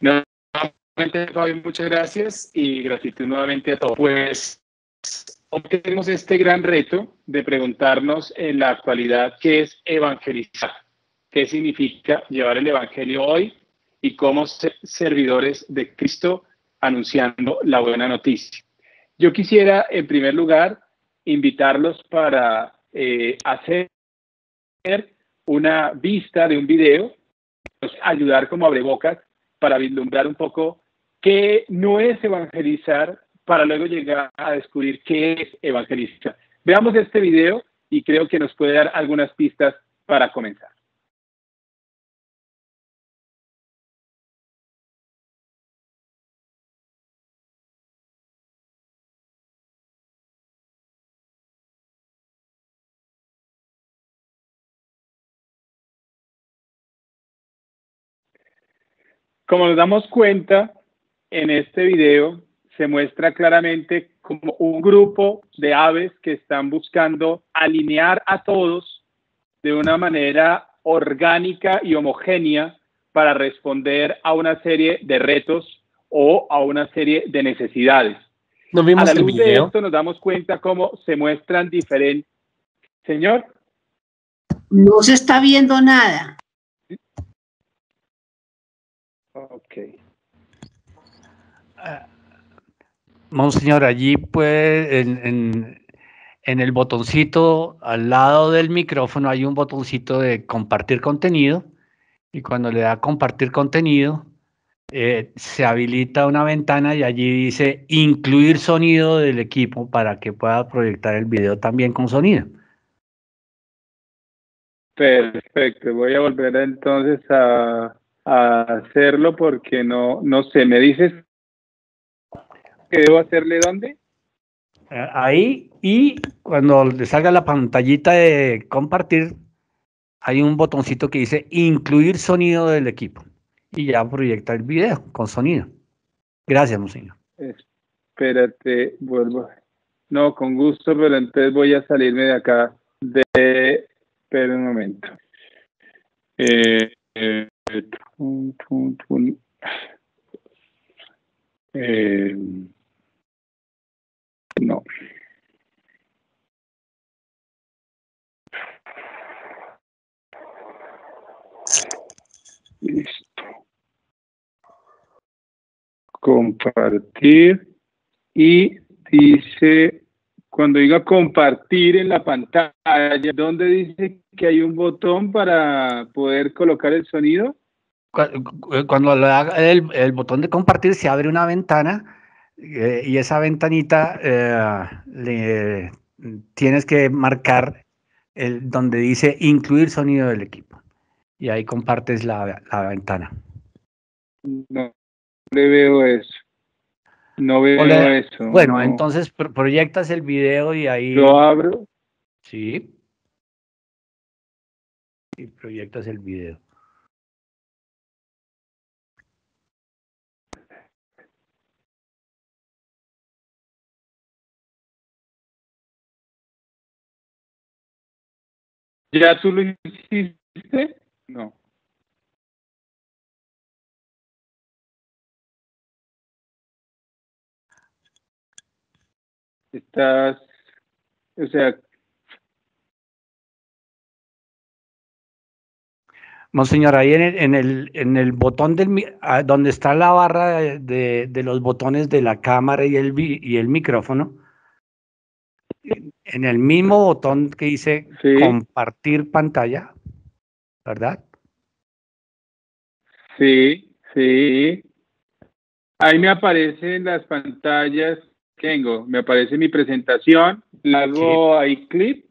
Nuevamente, Fabio, muchas gracias y gratitud nuevamente a todos. Pues hoy tenemos este gran reto de preguntarnos en la actualidad qué es evangelizar, qué significa llevar el evangelio hoy y cómo ser servidores de Cristo anunciando la buena noticia. Yo quisiera, en primer lugar, invitarlos para hacer una vista de un video, pues, ayudar como abrebocas para vislumbrar un poco qué no es evangelizar, para luego llegar a descubrir qué es evangelizar. Veamos este video y creo que nos puede dar algunas pistas para comenzar. Como nos damos cuenta, en este video se muestra claramente como un grupo de aves que están buscando alinear a todos de una manera orgánica y homogénea para responder a una serie de retos o a una serie de necesidades. ¿No A vimos la el luz de video? esto nos damos cuenta cómo se muestran diferentes... Señor, No se está viendo nada. ok. Monseñor, allí puede, en el botoncito al lado del micrófono hay un botoncito de compartir contenido y cuando le da a compartir contenido se habilita una ventana y allí dice incluir sonido del equipo para que pueda proyectar el video también con sonido. Perfecto, voy a volver entonces a hacerlo porque no sé, ¿me dices que debo hacerle dónde? Ahí, y cuando le salga la pantallita de compartir, hay un botoncito que dice incluir sonido del equipo y ya proyecta el video con sonido. Gracias, monseñor. Espérate, vuelvo. No, con gusto, pero entonces voy a salirme de acá. Espera un momento. Tun, tun, tun. No. Listo. Compartir. Y dice, cuando diga compartir en la pantalla, ¿dónde dice que hay un botón para poder colocar el sonido? Cuando le haga el botón de compartir, se abre una ventana y esa ventanita tienes que marcar donde dice incluir sonido del equipo. Y ahí compartes la ventana. No le veo eso. No veo eso. Bueno, No. entonces proyectas el video y ahí... Lo abro. Sí. Y proyectas el video. ¿Ya tú lo hiciste? No. Estás, o sea... Monseñor, ahí en el botón donde está la barra de los botones de la cámara y el micrófono, en el mismo botón que dice Sí. compartir pantalla, ¿verdad? Sí, sí. Ahí me aparecen las pantallas que tengo. Me aparece mi presentación. Le hago ahí clic.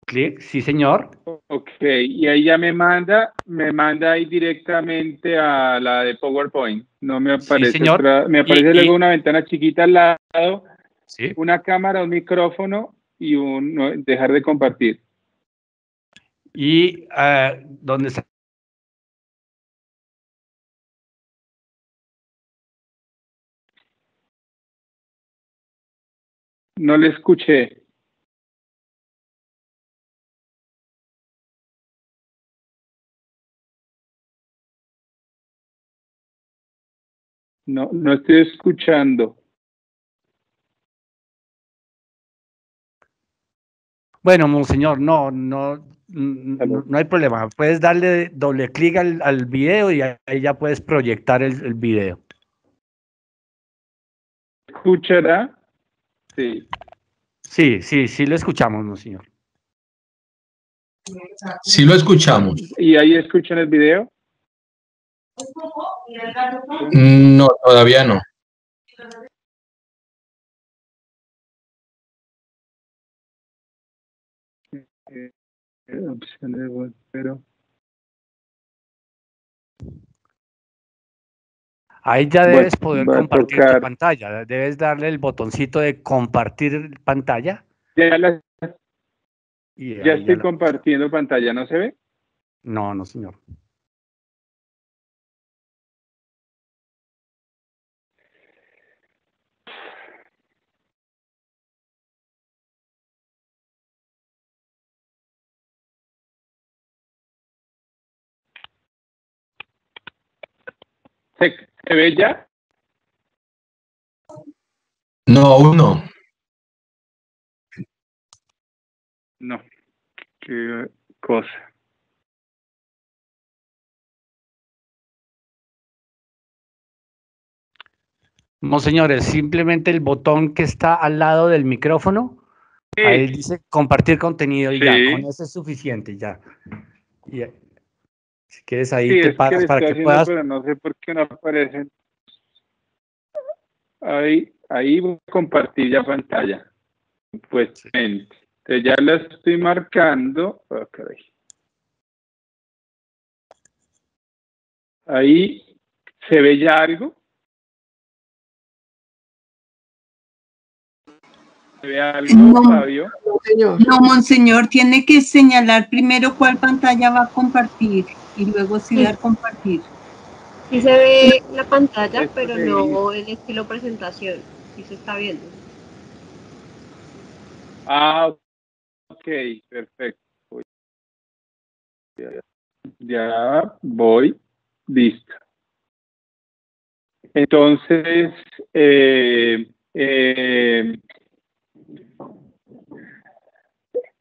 Clic, sí, señor. Ok, y ahí ya me manda ahí directamente a la de PowerPoint. No me aparece Sí, señor. otra, me aparece luego una ventana chiquita al lado, sí. una cámara, un micrófono y dejar de compartir. Y ¿dónde está? No le escuché. No, no estoy escuchando. Bueno, monseñor, no hay problema. Puedes darle doble clic al video y ahí ya puedes proyectar el video. ¿Escuchará? Sí. Sí, lo escuchamos, monseñor. Sí lo escuchamos. ¿Y ahí escuchan el video? No, todavía no. Opciones de voz, pero... Ahí ya Bueno, debes poder va a compartir tu tocar. pantalla. Debes darle el botoncito de compartir pantalla Ya, y ya ahí ya estoy la... compartiendo pantalla, ¿no se ve? No, señor. ¿Se ve ya? No, aún no. No. Qué cosa. Monseñores, simplemente el botón que está al lado del micrófono, ahí dice compartir contenido y ya, con Sí, eso es suficiente, ya. Y, si quieres ahí sí, te es que paras le para estoy que haciendo, puedas... pero no sé por qué no aparecen. Ahí voy a compartir ya pantalla. Pues, entonces ya la estoy marcando. Oh, caray. Ahí se ve ya algo. ¿Se ve algo, No, Fabio? no, monseñor, tiene que señalar primero cuál pantalla va a compartir y luego sí dar compartir. Sí se ve la pantalla, Esto pero se no el estilo presentación. Sí se está viendo. Ah, ok, perfecto. Ya voy, listo. Entonces,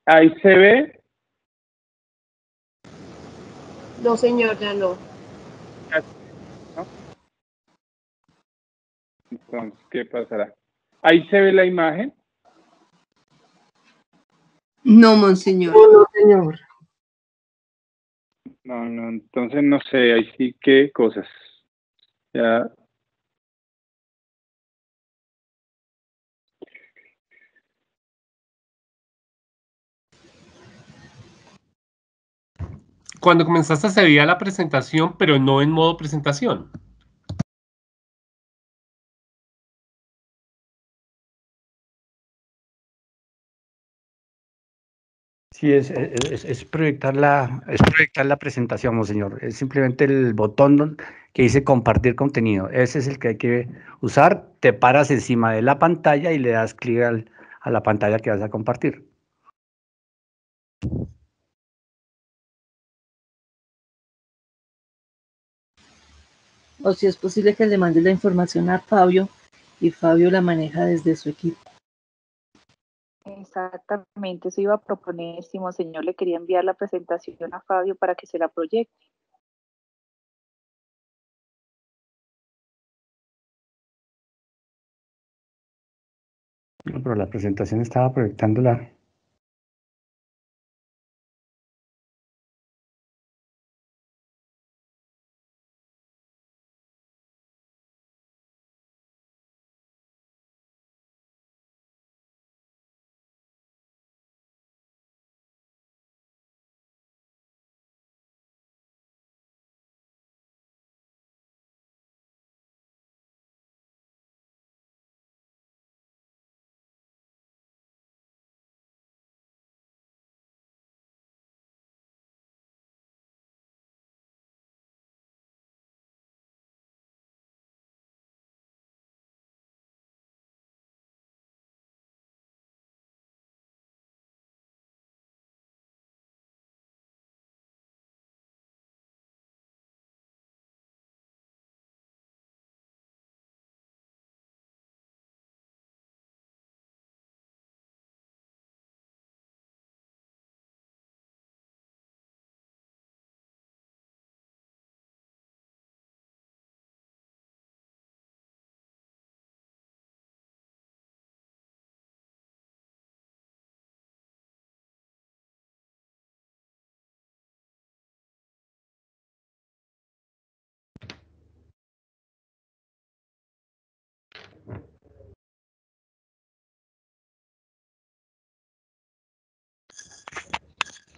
ahí se ve. No, señor, ya no. ¿No? Entonces, ¿qué pasará? Ahí se ve la imagen. No, monseñor. No, entonces no sé, ahí sí qué cosas. Ya. Cuando comenzaste se veía la presentación, pero no en modo presentación. Sí, es proyectar la presentación, monseñor. Es simplemente el botón que dice compartir contenido. Ese es el que hay que usar. Te paras encima de la pantalla y le das clic a la pantalla que vas a compartir. O si es posible que le mande la información a Fabio y Fabio la maneja desde su equipo. Exactamente, eso iba a proponer, si monseñor le quería enviar la presentación a Fabio para que se la proyecte. No, pero la presentación estaba proyectándola.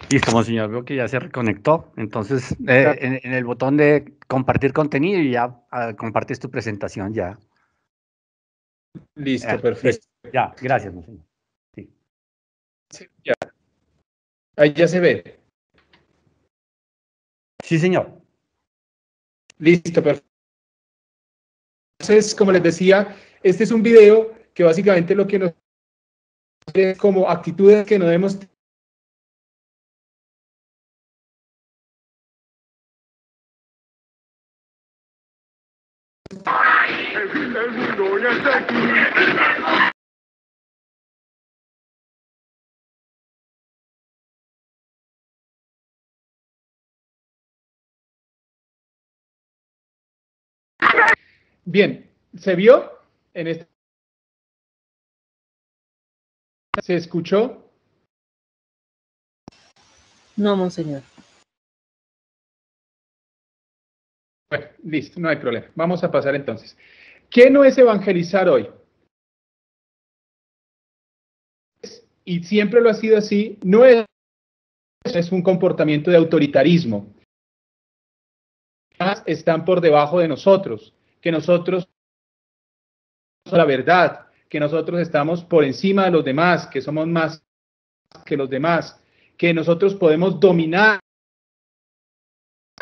Listo, monseñor, veo que ya se reconectó. Entonces, en el botón de compartir contenido y ya compartes tu presentación ya. Listo, perfecto. Listo. Ya, gracias, monseñor. Sí. Ya. Ahí ya se ve. Sí, señor. Listo, perfecto. Entonces, como les decía, este es un video que básicamente lo que nos es como actitudes que no debemos. Bien, ¿se vio? En este... ¿Se escuchó? No, monseñor. Bueno, listo, no hay problema. Vamos a pasar entonces. ¿Qué no es evangelizar hoy? Y siempre lo ha sido así, no es un comportamiento de autoritarismo. Están por debajo de nosotros, que nosotros la verdad, que nosotros estamos por encima de los demás, que somos más que los demás, que nosotros podemos dominar.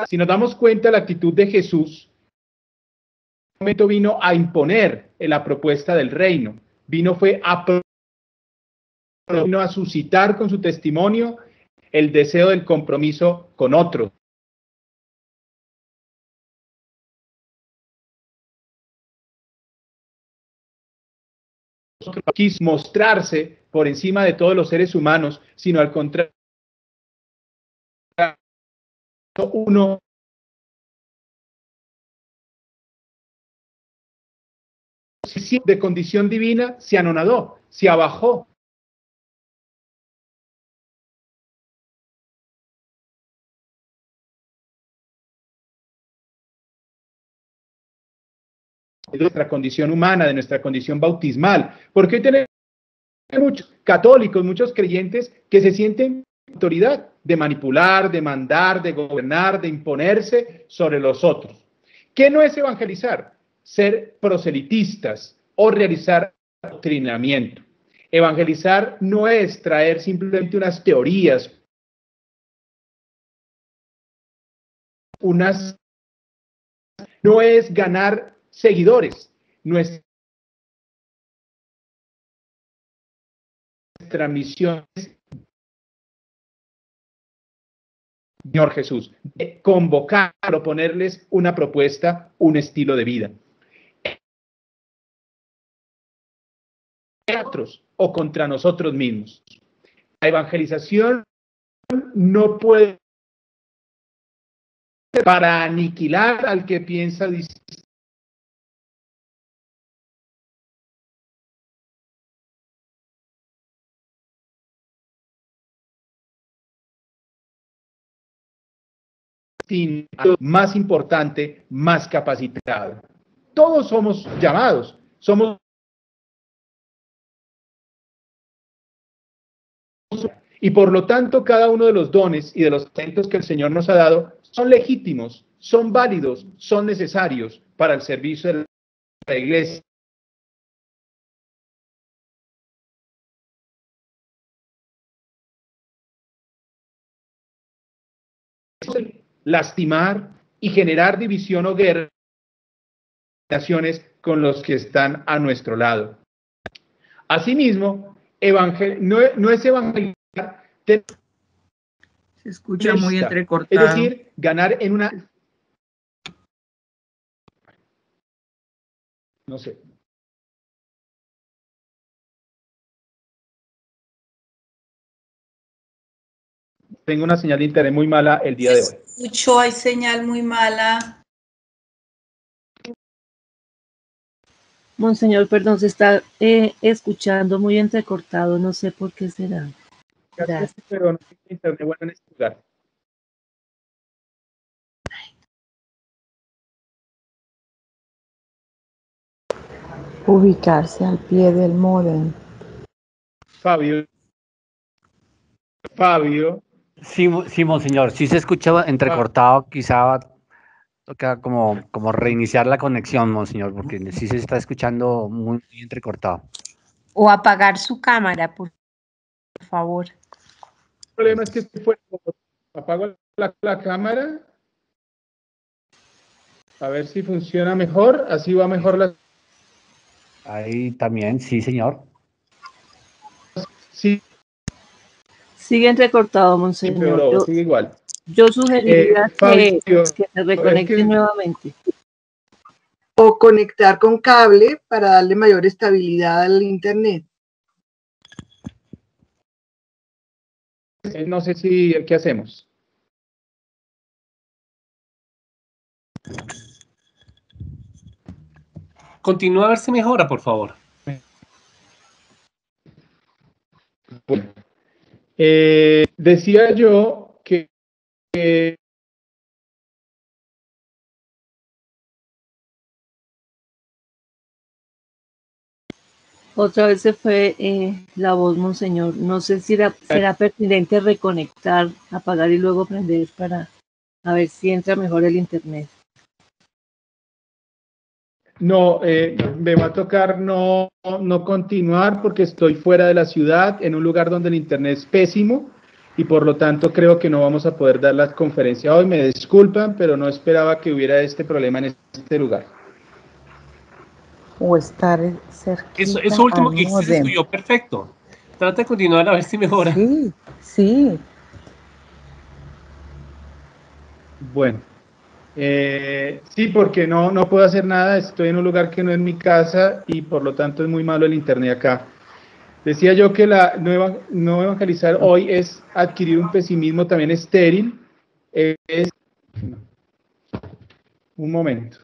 Si nos damos cuenta, la actitud de Jesús, en un momento vino a imponer la propuesta del reino, vino a suscitar con su testimonio el deseo del compromiso con otros. Quiso mostrarse por encima de todos los seres humanos, sino al contrario, uno de condición divina se anonadó, se abajó. De nuestra condición humana, de nuestra condición bautismal, porque hoy tenemos muchos católicos, muchos creyentes que se sienten autoridad de manipular, de mandar, de gobernar, de imponerse sobre los otros. ¿Qué no es evangelizar? Ser proselitistas o realizar adoctrinamiento. Evangelizar no es traer simplemente unas teorías, no es ganar seguidores. Nuestra misión es, Señor Jesús, de convocar o ponerles una propuesta, un estilo de vida. Otros o contra nosotros mismos. La evangelización no puede ser para aniquilar al que piensa distinto. Más importante, más capacitado. Todos somos llamados, somos. Y por lo tanto, cada uno de los dones y de los talentos que el Señor nos ha dado son legítimos, son válidos, son necesarios para el servicio de la iglesia. Lastimar y generar división o guerra con los que están a nuestro lado. Asimismo, no es evangelizar. Se escucha muy entrecortado. Es decir, ganar en una... No sé. Tengo una señal de internet muy mala el día de hoy. Escucho, hay señal muy mala. Monseñor, perdón, se está escuchando muy entrecortado, no sé por qué será. Gracias, pero no tengo internet bueno en este lugar. Ubicarse al pie del módem. Fabio. Sí, sí, monseñor, sí se escucha entrecortado, quizá toca como reiniciar la conexión, monseñor, porque sí se está escuchando muy entrecortado. O apagar su cámara, por favor. El problema es que estoy fuera. Apago la cámara. A ver si funciona mejor. Así va mejor la. Ahí también, sí, señor. Sí, Sigue entrecortado, monseñor. empeoró, sigue igual. Yo sugeriría Fabio, que se reconecte nuevamente. O conectar con cable para darle mayor estabilidad al internet. No sé si, ¿qué hacemos? Continúa a ver si mejora, por favor. Bueno, decía yo que Otra vez se fue la voz, monseñor. No sé si será pertinente reconectar, apagar y luego prender para a ver si entra mejor el internet. no, me va a tocar no continuar porque estoy fuera de la ciudad, en un lugar donde el internet es pésimo y por lo tanto creo que no vamos a poder dar la conferencia hoy. Me disculpan, pero no esperaba que hubiera este problema en este lugar. O estar cerquita Eso último al que hiciste módem. estudió perfecto. Trata de continuar a ver si mejora. Sí, sí. Bueno, sí, porque no puedo hacer nada, estoy en un lugar que no es mi casa y por lo tanto es muy malo el internet acá. Decía yo que no evangelizar hoy es adquirir un pesimismo también estéril. Un momento.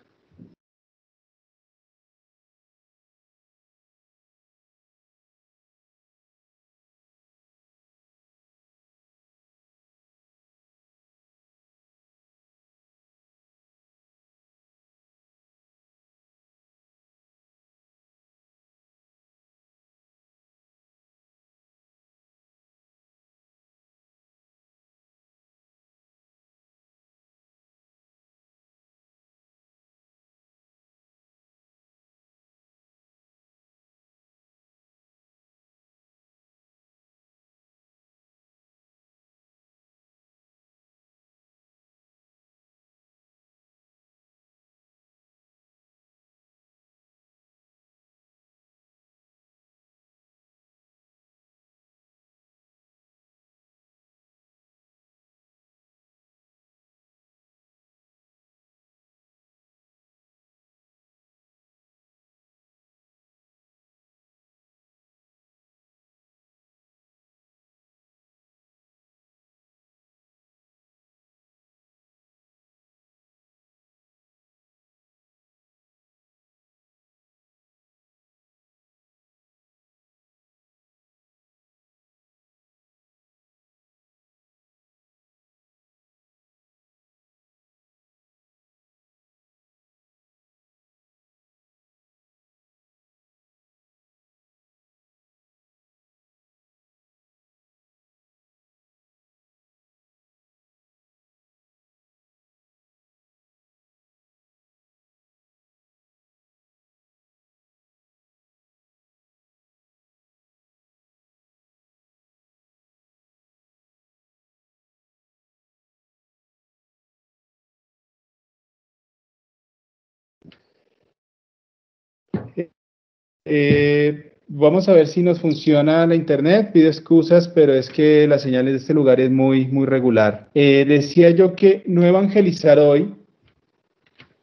Vamos a ver si nos funciona la internet. Pido excusas, pero es que la señal de este lugar es muy regular. Decía yo que no evangelizar hoy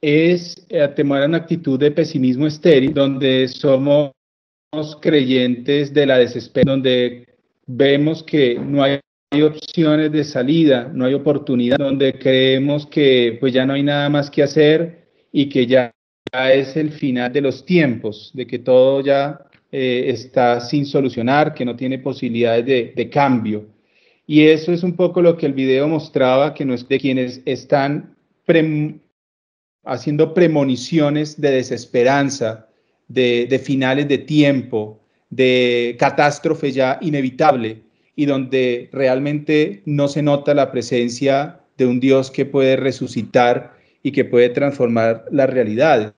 es tomar una actitud de pesimismo estéril, donde somos creyentes de la desesperación, donde vemos que no hay opciones de salida, no hay oportunidad, donde creemos que pues ya no hay nada más que hacer y que ya es el final de los tiempos, de que todo ya está sin solucionar, que no tiene posibilidades de cambio. Y eso es un poco lo que el video mostraba, que no es de quienes están haciendo premoniciones de desesperanza, de finales de tiempo, de catástrofe ya inevitable. y donde realmente no se nota la presencia de un Dios que puede resucitar y que puede transformar las realidades.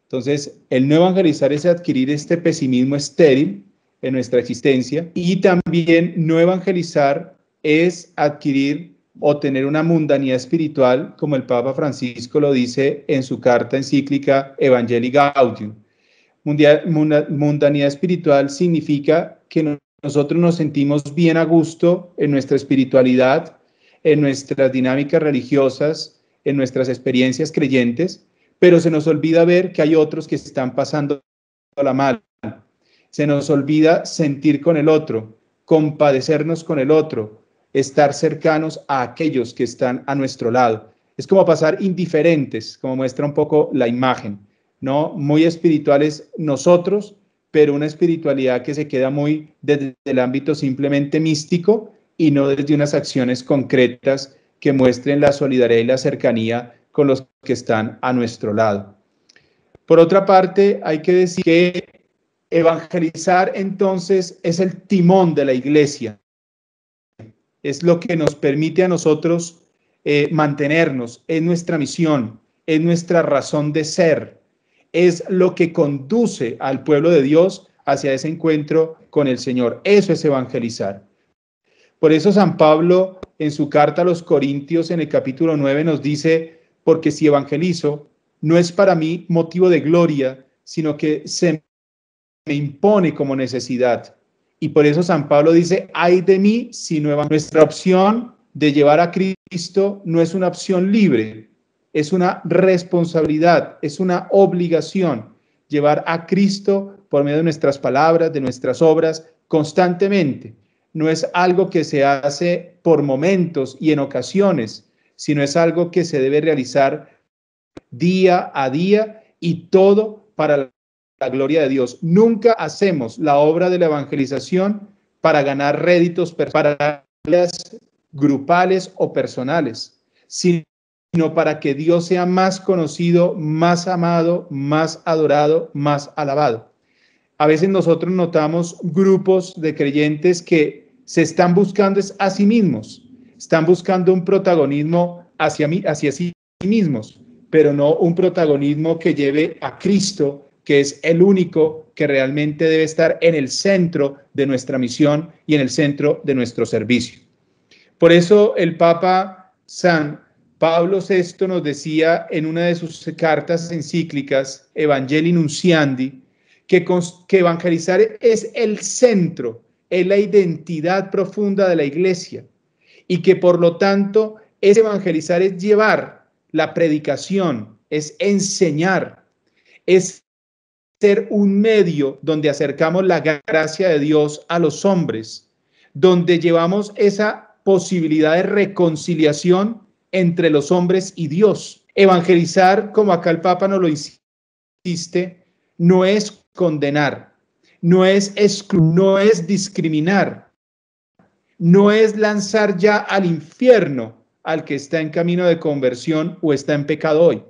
Entonces, el no evangelizar es adquirir este pesimismo estéril en nuestra existencia, y también no evangelizar es adquirir o tener una mundanidad espiritual, como el Papa Francisco lo dice en su carta encíclica Evangelii Gaudium. Mundanidad espiritual significa que nosotros nos sentimos bien a gusto en nuestra espiritualidad, en nuestras dinámicas religiosas, en nuestras experiencias creyentes, pero se nos olvida ver que hay otros que están pasando la mal. Se nos olvida sentir con el otro, compadecernos con el otro, estar cercanos a aquellos que están a nuestro lado. Es como pasar indiferentes, como muestra un poco la imagen, ¿no? Muy espirituales nosotros, pero una espiritualidad que se queda muy desde el ámbito simplemente místico y no desde unas acciones concretas que muestren la solidaridad y la cercanía con los que están a nuestro lado. Por otra parte, hay que decir que evangelizar entonces es el timón de la iglesia. Es lo que nos permite a nosotros mantenernos en nuestra misión, en nuestra razón de ser. Es lo que conduce al pueblo de Dios hacia ese encuentro con el Señor. Eso es evangelizar. Por eso San Pablo en su carta a los Corintios en el capítulo 9 nos dice: porque si evangelizo, no es para mí motivo de gloria, sino que se me impone como necesidad. Y por eso San Pablo dice: ay de mí si no evangelizo. Nuestra opción de llevar a Cristo no es una opción libre, es una responsabilidad, es una obligación. Llevar a Cristo por medio de nuestras palabras, de nuestras obras, constantemente. No es algo que se hace por momentos y en ocasiones, sino es algo que se debe realizar día a día, y todo para la gloria de Dios. Nunca hacemos la obra de la evangelización para ganar réditos, para grupales o personales, sino para que Dios sea más conocido, más amado, más adorado, más alabado. A veces nosotros notamos grupos de creyentes que se están buscando a sí mismos, están buscando un protagonismo hacia sí mismos, pero no un protagonismo que lleve a Cristo, que es el único que realmente debe estar en el centro de nuestra misión y en el centro de nuestro servicio. Por eso el Papa San Pablo VI nos decía en una de sus cartas encíclicas, Evangelii Nunciandi, que evangelizar es el centro, es la identidad profunda de la iglesia, y que por lo tanto evangelizar es llevar la predicación, es enseñar, es ser un medio donde acercamos la gracia de Dios a los hombres, donde llevamos esa posibilidad de reconciliación entre los hombres y Dios. Evangelizar, como acá el Papa nos lo insiste, no es condenar, no es excluir, no es discriminar, no es lanzar ya al infierno al que está en camino de conversión o está en pecado hoy,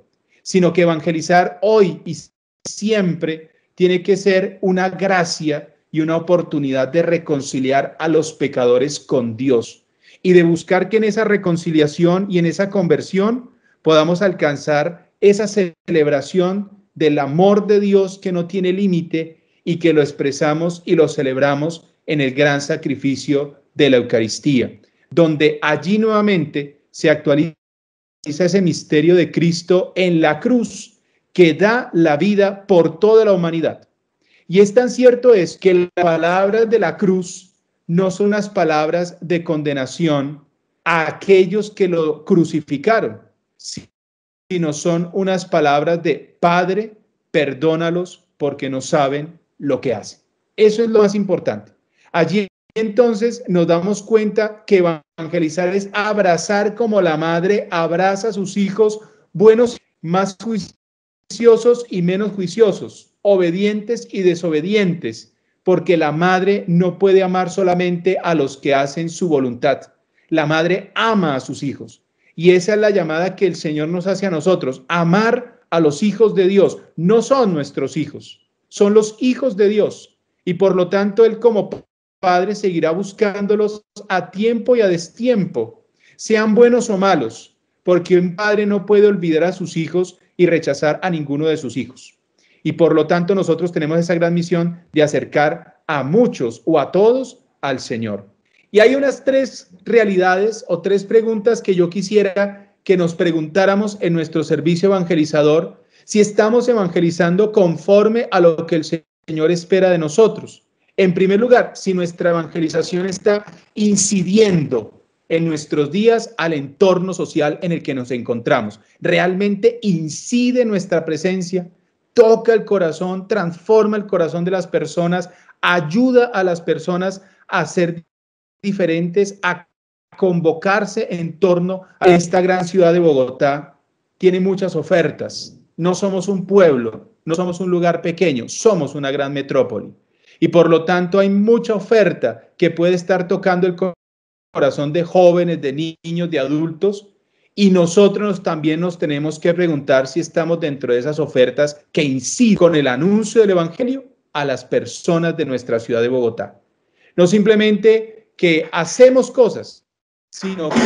sino que evangelizar hoy y siempre tiene que ser una gracia y una oportunidad de reconciliar a los pecadores con Dios y de buscar que en esa reconciliación y en esa conversión podamos alcanzar esa celebración del amor de Dios que no tiene límite y que lo expresamos y lo celebramos en el gran sacrificio de la Eucaristía, donde allí nuevamente se actualiza ese misterio de Cristo en la cruz, que da la vida por toda la humanidad. Y es tan cierto es que las palabras de la cruz no son las palabras de condenación a aquellos que lo crucificaron, sino son unas palabras de: Padre, perdónalos porque no saben lo que hacen. Eso es lo más importante. Allí entonces nos damos cuenta que evangelizar es abrazar como la madre abraza a sus hijos, buenos, más juiciosos y menos juiciosos, obedientes y desobedientes, porque la madre no puede amar solamente a los que hacen su voluntad. La madre ama a sus hijos, y esa es la llamada que el Señor nos hace a nosotros: amar a los hijos de Dios. No son nuestros hijos, son los hijos de Dios, y por lo tanto Él, como Padre seguirá buscándolos a tiempo y a destiempo, sean buenos o malos, porque un padre no puede olvidar a sus hijos y rechazar a ninguno de sus hijos. Y por lo tanto nosotros tenemos esa gran misión de acercar a muchos o a todos al Señor. Y hay unas 3 realidades o 3 preguntas que yo quisiera que nos preguntáramos en nuestro servicio evangelizador, si estamos evangelizando conforme a lo que el Señor espera de nosotros. En primer lugar, si nuestra evangelización está incidiendo en nuestros días al entorno social en el que nos encontramos. Realmente incide nuestra presencia, toca el corazón, transforma el corazón de las personas, ayuda a las personas a ser diferentes, a convocarse en torno a esta gran ciudad de Bogotá. Tiene muchas ofertas. No somos un pueblo, no somos un lugar pequeño, somos una gran metrópoli. Y por lo tanto hay mucha oferta que puede estar tocando el corazón de jóvenes, de niños, de adultos. Y nosotros también nos tenemos que preguntar si estamos dentro de esas ofertas que inciden con el anuncio del Evangelio a las personas de nuestra ciudad de Bogotá. No simplemente que hacemos cosas, sino que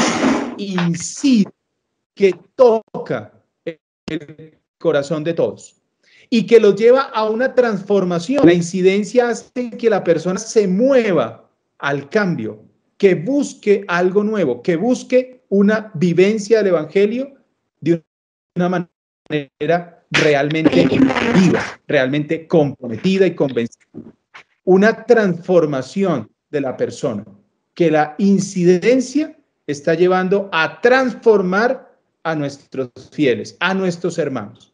incide, que toca el corazón de todos y que los lleva a una transformación. La incidencia hace que la persona se mueva al cambio, que busque algo nuevo, que busque una vivencia del Evangelio de una manera realmente viva, realmente comprometida y convencida. Una transformación de la persona, que la incidencia está llevando a transformar a nuestros fieles, a nuestros hermanos.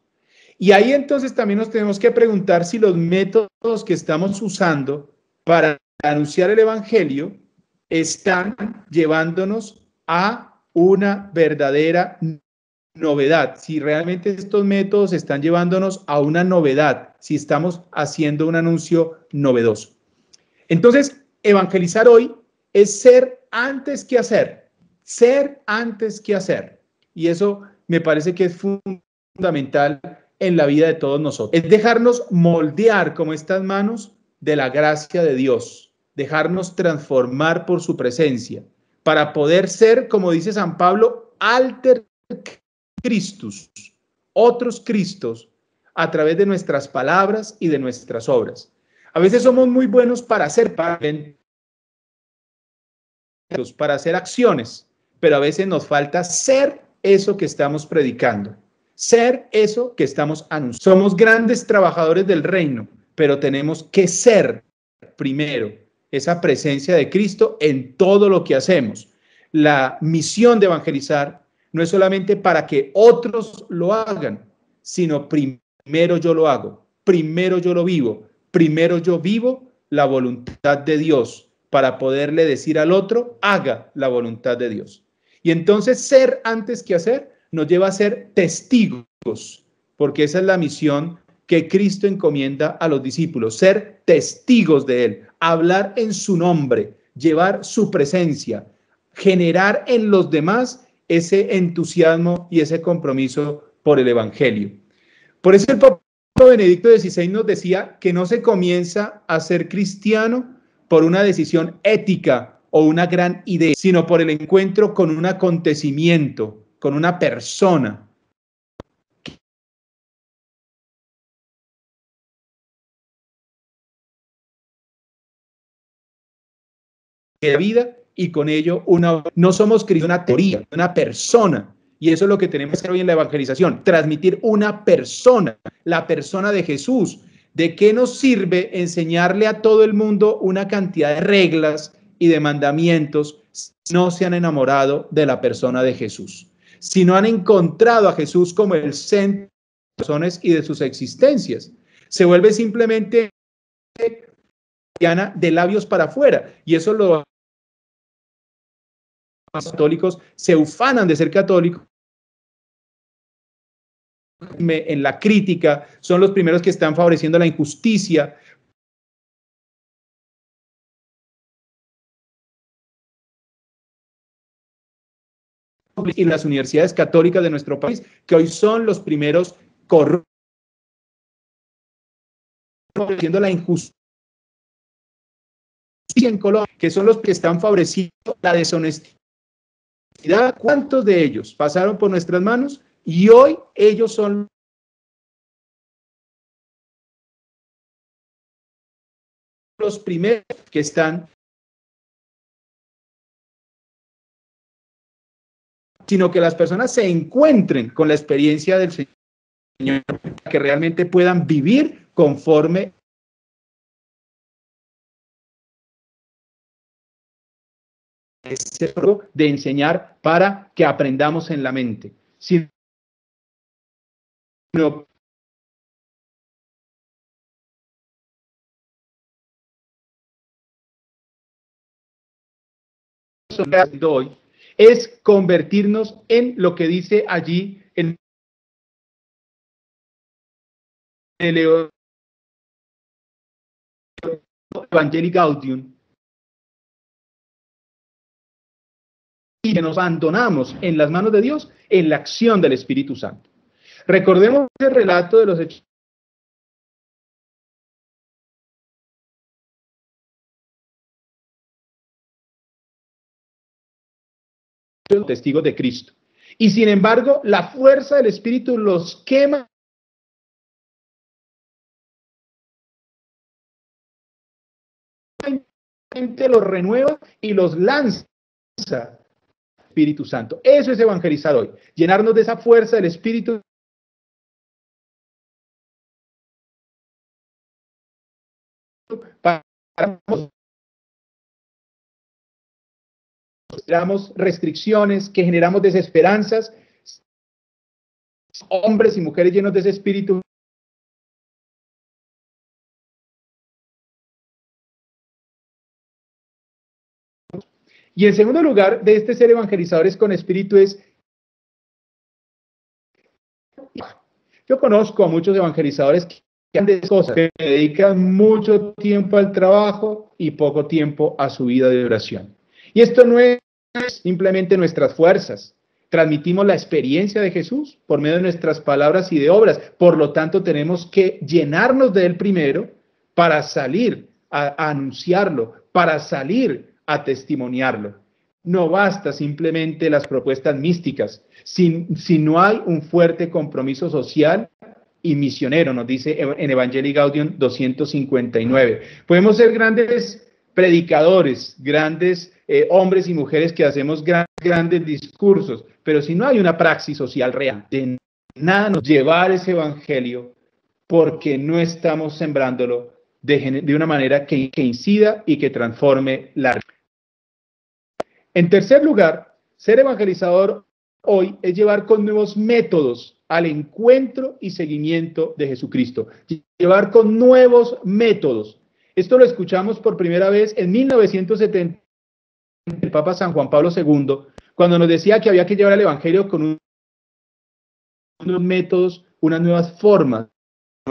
Y ahí entonces también nos tenemos que preguntar si los métodos que estamos usando para anunciar el Evangelio están llevándonos a una verdadera novedad, si realmente estos métodos están llevándonos a una novedad, si estamos haciendo un anuncio novedoso. Entonces, evangelizar hoy es ser antes que hacer, ser antes que hacer. Y eso me parece que es fundamental en la vida de todos nosotros. Es dejarnos moldear como estas manos de la gracia de Dios, dejarnos transformar por su presencia, para poder ser, como dice San Pablo, alter Christus, otros Cristos, a través de nuestras palabras y de nuestras obras. A veces somos muy buenos para hacer acciones, pero a veces nos falta ser eso que estamos predicando, ser eso que estamos anunciando. Somos grandes trabajadores del reino, pero tenemos que ser primero esa presencia de Cristo en todo lo que hacemos. La misión de evangelizar no es solamente para que otros lo hagan, sino primero yo lo hago, primero yo lo vivo, primero yo vivo la voluntad de Dios para poderle decir al otro, haga la voluntad de Dios. Y entonces ser antes que hacer nos lleva a ser testigos, porque esa es la misión que Cristo encomienda a los discípulos, ser testigos de Él, hablar en su nombre, llevar su presencia, generar en los demás ese entusiasmo y ese compromiso por el Evangelio. Por eso el Papa Benedicto XVI nos decía que no se comienza a ser cristiano por una decisión ética o una gran idea, sino por el encuentro con un acontecimiento, con una persona. De vida y con ello no somos cristianos, una teoría, una persona. Y eso es lo que tenemos que hacer hoy en la evangelización, transmitir una persona, la persona de Jesús. ¿De qué nos sirve enseñarle a todo el mundo una cantidad de reglas y de mandamientos si no se han enamorado de la persona de Jesús? Si no han encontrado a Jesús como el centro de sus corazones y de sus existencias, se vuelve simplemente de labios para afuera. Y eso los católicos se ufanan de ser católicos. En la crítica, son los primeros que están favoreciendo la injusticia. Y las universidades católicas de nuestro país, que hoy son los primeros corruptos, favoreciendo la injusticia en Colombia, que son los que están favoreciendo la deshonestidad. ¿Cuántos de ellos pasaron por nuestras manos y hoy ellos son los primeros que están, sino que las personas se encuentren con la experiencia del Señor, que realmente puedan vivir conforme ese proceso de enseñar para que aprendamos en la mente. Sino hoy es convertirnos en lo que dice allí en el Evangelii Gaudium, y que nos abandonamos en las manos de Dios en la acción del Espíritu Santo. Recordemos el relato de los hechos de los testigos de Cristo. Y sin embargo, la fuerza del Espíritu los quema los renueva y los lanza Espíritu Santo. Eso es evangelizar hoy, llenarnos de esa fuerza del Espíritu para generamos restricciones, que generamos desesperanzas, hombres y mujeres llenos de ese espíritu. Y en segundo lugar, de este ser evangelizadores con espíritu es, yo conozco a muchos evangelizadores que hacen cosas, que dedican mucho tiempo al trabajo y poco tiempo a su vida de oración. Y esto no es simplemente nuestras fuerzas. Transmitimos la experiencia de Jesús por medio de nuestras palabras y de obras. Por lo tanto, tenemos que llenarnos de Él primero para salir a anunciarlo, para salir a testimoniarlo. No basta simplemente las propuestas místicas, si no hay un fuerte compromiso social y misionero, nos dice en Evangelii Gaudium 259. Podemos ser grandes predicadores, grandes hombres y mujeres que hacemos grandes discursos, pero si no hay una praxis social real, de nada nos llevar ese evangelio porque no estamos sembrándolo de una manera que incida y que transforme la realidad. En tercer lugar, ser evangelizador hoy es llevar con nuevos métodos al encuentro y seguimiento de Jesucristo. Llevar con nuevos métodos. Esto lo escuchamos por primera vez en 1970, el Papa San Juan Pablo II, cuando nos decía que había que llevar el evangelio con unos métodos, unas nuevas formas,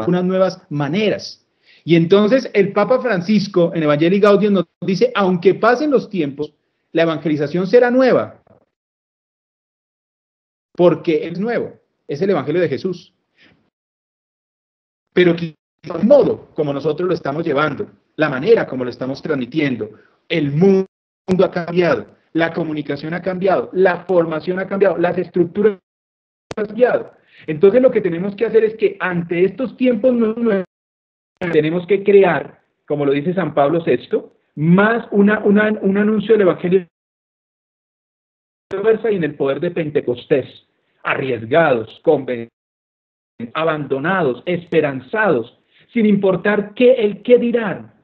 unas nuevas maneras. Y entonces el Papa Francisco en Evangelii Gaudium nos dice, aunque pasen los tiempos, la evangelización será nueva, porque es nuevo, es el evangelio de Jesús. Pero el modo como nosotros lo estamos llevando, la manera como lo estamos transmitiendo, el mundo ha cambiado, la comunicación ha cambiado, la formación ha cambiado, las estructuras han cambiado. Entonces lo que tenemos que hacer es que ante estos tiempos nuevos tenemos que crear, como lo dice San Pablo VI, más un anuncio del evangelio y en el poder de Pentecostés, arriesgados, convencidos, abandonados, esperanzados, sin importar el qué dirán,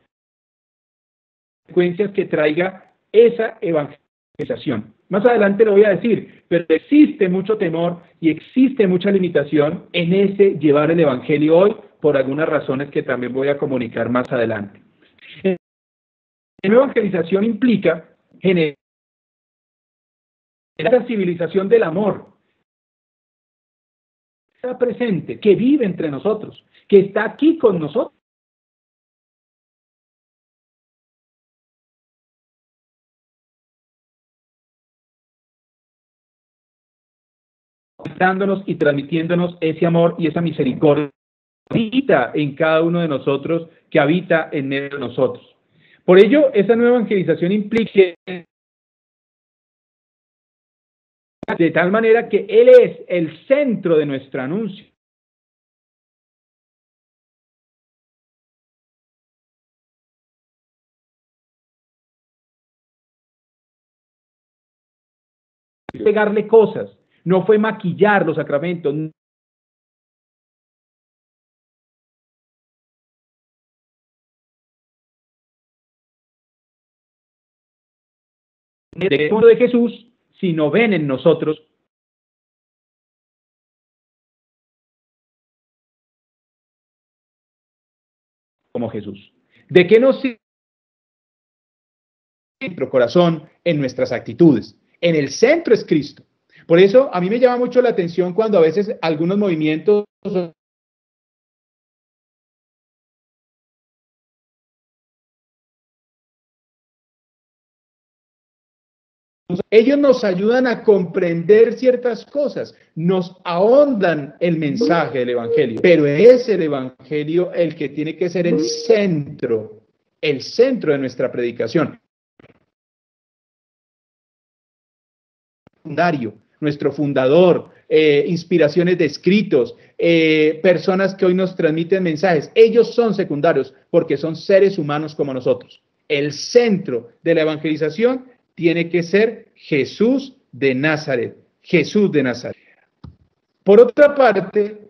consecuencias que traiga esa evangelización. Más adelante lo voy a decir, pero existe mucho temor y existe mucha limitación en ese llevar el evangelio hoy, por algunas razones que también voy a comunicar más adelante. La evangelización implica generar la civilización del amor, que está presente, que vive entre nosotros, que está aquí con nosotros. Dándonos y transmitiéndonos ese amor y esa misericordia que habita en cada uno de nosotros, que habita en medio de nosotros. Por ello, esa nueva evangelización implica de tal manera que Él es el centro de nuestro anuncio. Pegarle cosas, no fue maquillar los sacramentos. De Jesús, sino ven en nosotros como Jesús. ¿De qué nos sirve nuestro corazón en nuestras actitudes? En el centro es Cristo. Por eso a mí me llama mucho la atención cuando a veces algunos movimientos ellos nos ayudan a comprender ciertas cosas, nos ahondan el mensaje del Evangelio, pero es el Evangelio el que tiene que ser el centro de nuestra predicación. Nuestro fundador, inspiraciones de escritos, personas que hoy nos transmiten mensajes, ellos son secundarios porque son seres humanos como nosotros. El centro de la evangelización tiene que ser Jesús de Nazaret, Jesús de Nazaret. Por otra parte,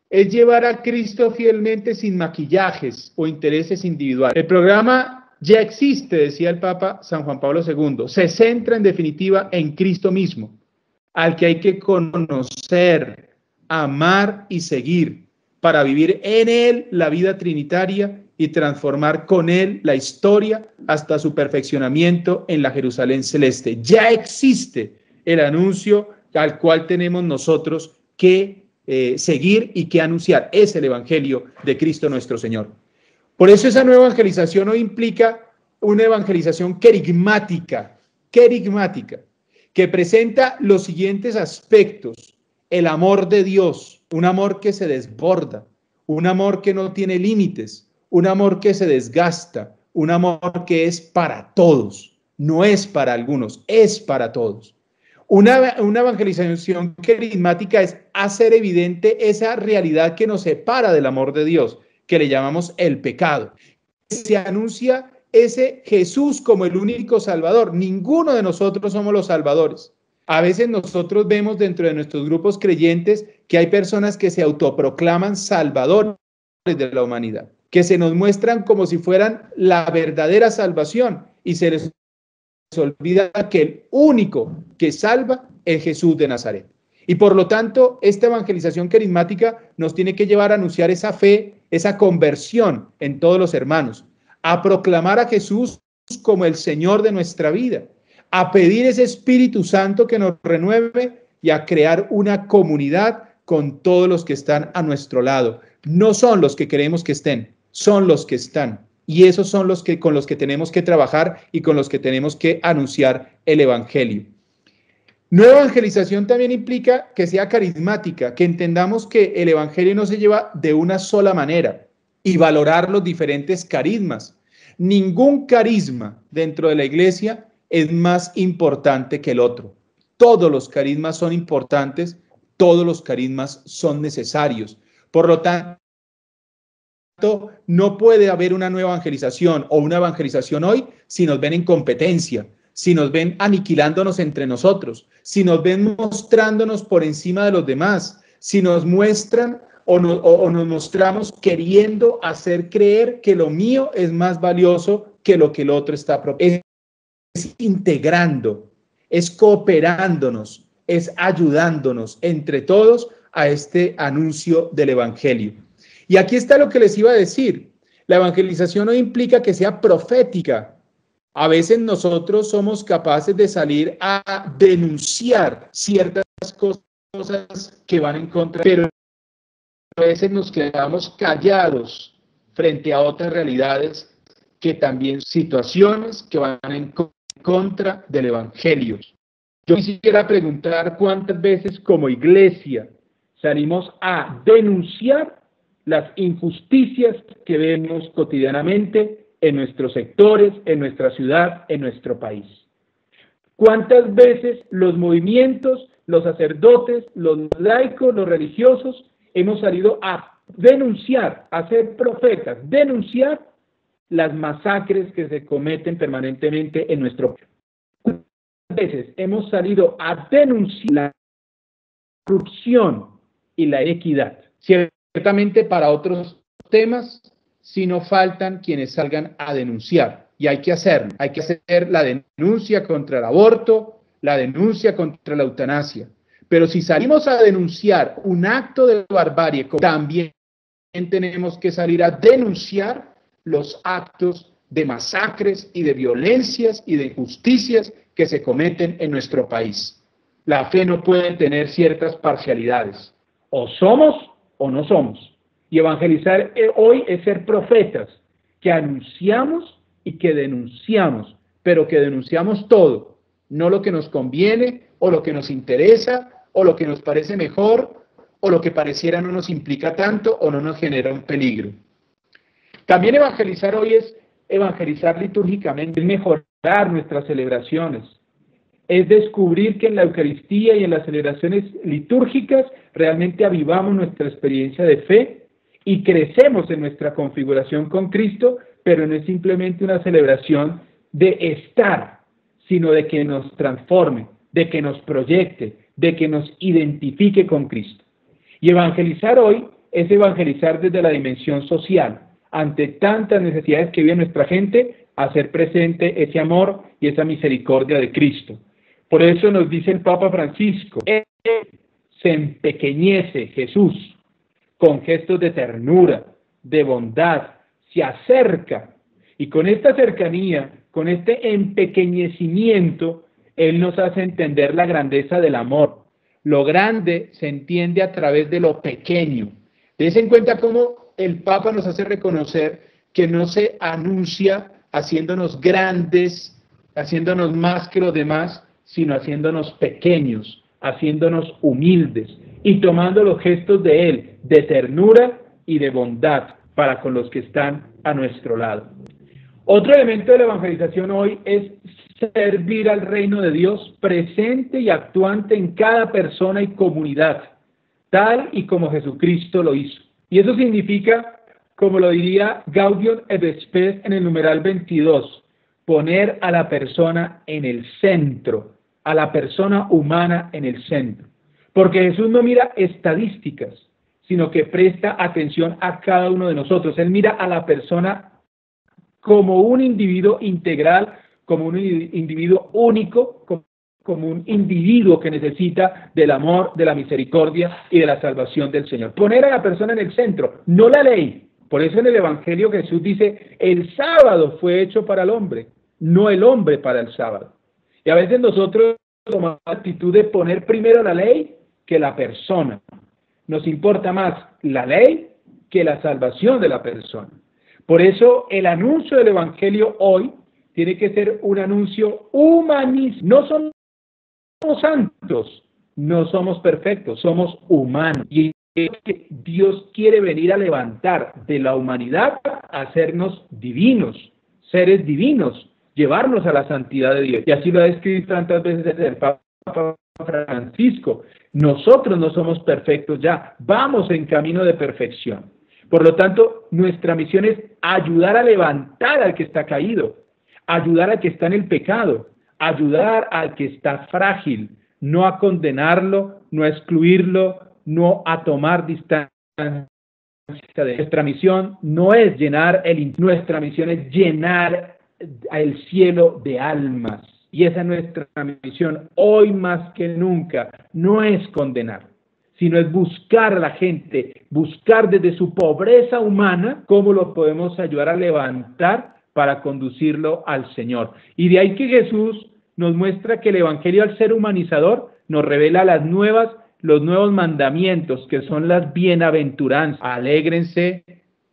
es llevar a Cristo fielmente sin maquillajes o intereses individuales. El programa ya existe, decía el Papa San Juan Pablo II, se centra en definitiva en Cristo mismo, al que hay que conocer, amar y seguir, para vivir en Él la vida trinitaria y transformar con Él la historia hasta su perfeccionamiento en la Jerusalén celeste. Ya existe el anuncio al cual tenemos nosotros que seguir y que anunciar. Es el Evangelio de Cristo nuestro Señor. Por eso esa nueva evangelización hoy implica una evangelización querigmática, que presenta los siguientes aspectos: el amor de Dios, un amor que se desborda, un amor que no tiene límites, un amor que se desgasta, un amor que es para todos, no es para algunos, es para todos. Una evangelización querigmática es hacer evidente esa realidad que nos separa del amor de Dios, que le llamamos el pecado. Se anuncia ese Jesús como el único Salvador. Ninguno de nosotros somos los salvadores. A veces nosotros vemos dentro de nuestros grupos creyentes que hay personas que se autoproclaman salvadores de la humanidad, que se nos muestran como si fueran la verdadera salvación y se les olvida que el único que salva es Jesús de Nazaret. Y por lo tanto, esta evangelización querigmática nos tiene que llevar a anunciar esa fe, esa conversión en todos los hermanos, a proclamar a Jesús como el Señor de nuestra vida, a pedir ese Espíritu Santo que nos renueve y a crear una comunidad con todos los que están a nuestro lado. No son los que queremos que estén, son los que están. Y esos son los que, con los que tenemos que trabajar y con los que tenemos que anunciar el Evangelio. Nueva evangelización también implica que sea carismática, que entendamos que el Evangelio no se lleva de una sola manera y valorar los diferentes carismas. Ningún carisma dentro de la iglesia es más importante que el otro. Todos los carismas son importantes, todos los carismas son necesarios. Por lo tanto, no puede haber una nueva evangelización o una evangelización hoy si nos ven en competencia, si nos ven aniquilándonos entre nosotros, si nos ven mostrándonos por encima de los demás, si nos muestran o nos mostramos queriendo hacer creer que lo mío es más valioso que lo que el otro está proponiendo. Es integrando, es cooperándonos, es ayudándonos entre todos a este anuncio del Evangelio. Y aquí está lo que les iba a decir. La evangelización no implica que sea profética. A veces nosotros somos capaces de salir a denunciar ciertas cosas que van en contra, pero a veces nos quedamos callados frente a otras realidades que también situaciones que van en contra del Evangelio. Yo quisiera preguntar cuántas veces como iglesia salimos a denunciar las injusticias que vemos cotidianamente en nuestros sectores, en nuestra ciudad, en nuestro país. ¿Cuántas veces los movimientos, los sacerdotes, los laicos, los religiosos, hemos salido a denunciar, a ser profetas, denunciar las masacres que se cometen permanentemente en nuestro país? ¿Cuántas veces hemos salido a denunciar la corrupción y la inequidad? Ciertamente para otros temas, si no faltan quienes salgan a denunciar, y hay que hacerlo. Hay que hacer la denuncia contra el aborto, la denuncia contra la eutanasia. Pero si salimos a denunciar un acto de barbarie, también tenemos que salir a denunciar los actos de masacres y de violencias y de injusticias que se cometen en nuestro país. La fe no puede tener ciertas parcialidades. O somos o no somos. Y evangelizar hoy es ser profetas, que anunciamos y que denunciamos, pero que denunciamos todo, no lo que nos conviene o lo que nos interesa o lo que nos parece mejor o lo que pareciera no nos implica tanto o no nos genera un peligro. También evangelizar hoy es evangelizar litúrgicamente, es mejorar nuestras celebraciones, es descubrir que en la Eucaristía y en las celebraciones litúrgicas realmente avivamos nuestra experiencia de fe y crecemos en nuestra configuración con Cristo, pero no es simplemente una celebración de estar, sino de que nos transforme, de que nos proyecte, de que nos identifique con Cristo. Y evangelizar hoy es evangelizar desde la dimensión social, ante tantas necesidades que vive nuestra gente, hacer presente ese amor y esa misericordia de Cristo. Por eso nos dice el Papa Francisco, se empequeñece Jesús con gestos de ternura, de bondad, se acerca, y con esta cercanía, con este empequeñecimiento, Él nos hace entender la grandeza del amor. Lo grande se entiende a través de lo pequeño. Dense en cuenta cómo el Papa nos hace reconocer que no se anuncia haciéndonos grandes, haciéndonos más que los demás, sino haciéndonos pequeños, haciéndonos humildes y tomando los gestos de Él, de ternura y de bondad para con los que están a nuestro lado. Otro elemento de la evangelización hoy es servir al reino de Dios presente y actuante en cada persona y comunidad, tal y como Jesucristo lo hizo. Y eso significa, como lo diría Gaudium et Spes en el numeral 22, poner a la persona en el centro, a la persona humana en el centro. Porque Jesús no mira estadísticas, sino que presta atención a cada uno de nosotros. Él mira a la persona como un individuo integral, como un individuo único, como un individuo que necesita del amor, de la misericordia y de la salvación del Señor. Poner a la persona en el centro, no la ley. Por eso en el Evangelio Jesús dice, el sábado fue hecho para el hombre, no el hombre para el sábado. Y a veces nosotros tomamos la actitud de poner primero la ley que la persona. Nos importa más la ley que la salvación de la persona. Por eso el anuncio del Evangelio hoy tiene que ser un anuncio humanista. No somos santos, no somos perfectos, somos humanos. Y Dios quiere venir a levantar de la humanidad a hacernos divinos, seres divinos, llevarnos a la santidad de Dios. Y así lo ha escrito tantas veces el Papa Francisco. Nosotros no somos perfectos ya, vamos en camino de perfección. Por lo tanto, nuestra misión es ayudar a levantar al que está caído, ayudar al que está en el pecado, ayudar al que está frágil, no a condenarlo, no a excluirlo, no a tomar distancia de él. Nuestra misión no es llenar nuestra misión es llenar el cielo de almas. Y esa es nuestra misión hoy más que nunca, no es condenar, sino es buscar a la gente, buscar desde su pobreza humana cómo lo podemos ayudar a levantar para conducirlo al Señor. Y de ahí que Jesús nos muestra que el Evangelio, al ser humanizador, nos revela los nuevos mandamientos, que son las bienaventuranzas. Alégrense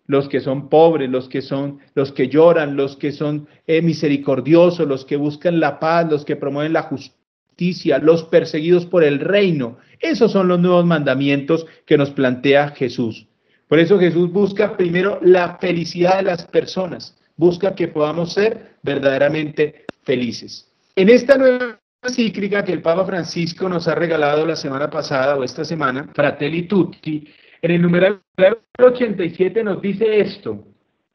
los que son pobres, los que lloran, los que son misericordiosos, los que buscan la paz, los que promueven la justicia, los perseguidos por el reino. Esos son los nuevos mandamientos que nos plantea Jesús. Por eso Jesús busca primero la felicidad de las personas, busca que podamos ser verdaderamente felices. En esta nueva encíclica que el Papa Francisco nos ha regalado la semana pasada o esta semana, Fratelli Tutti, en el numeral 87 nos dice esto: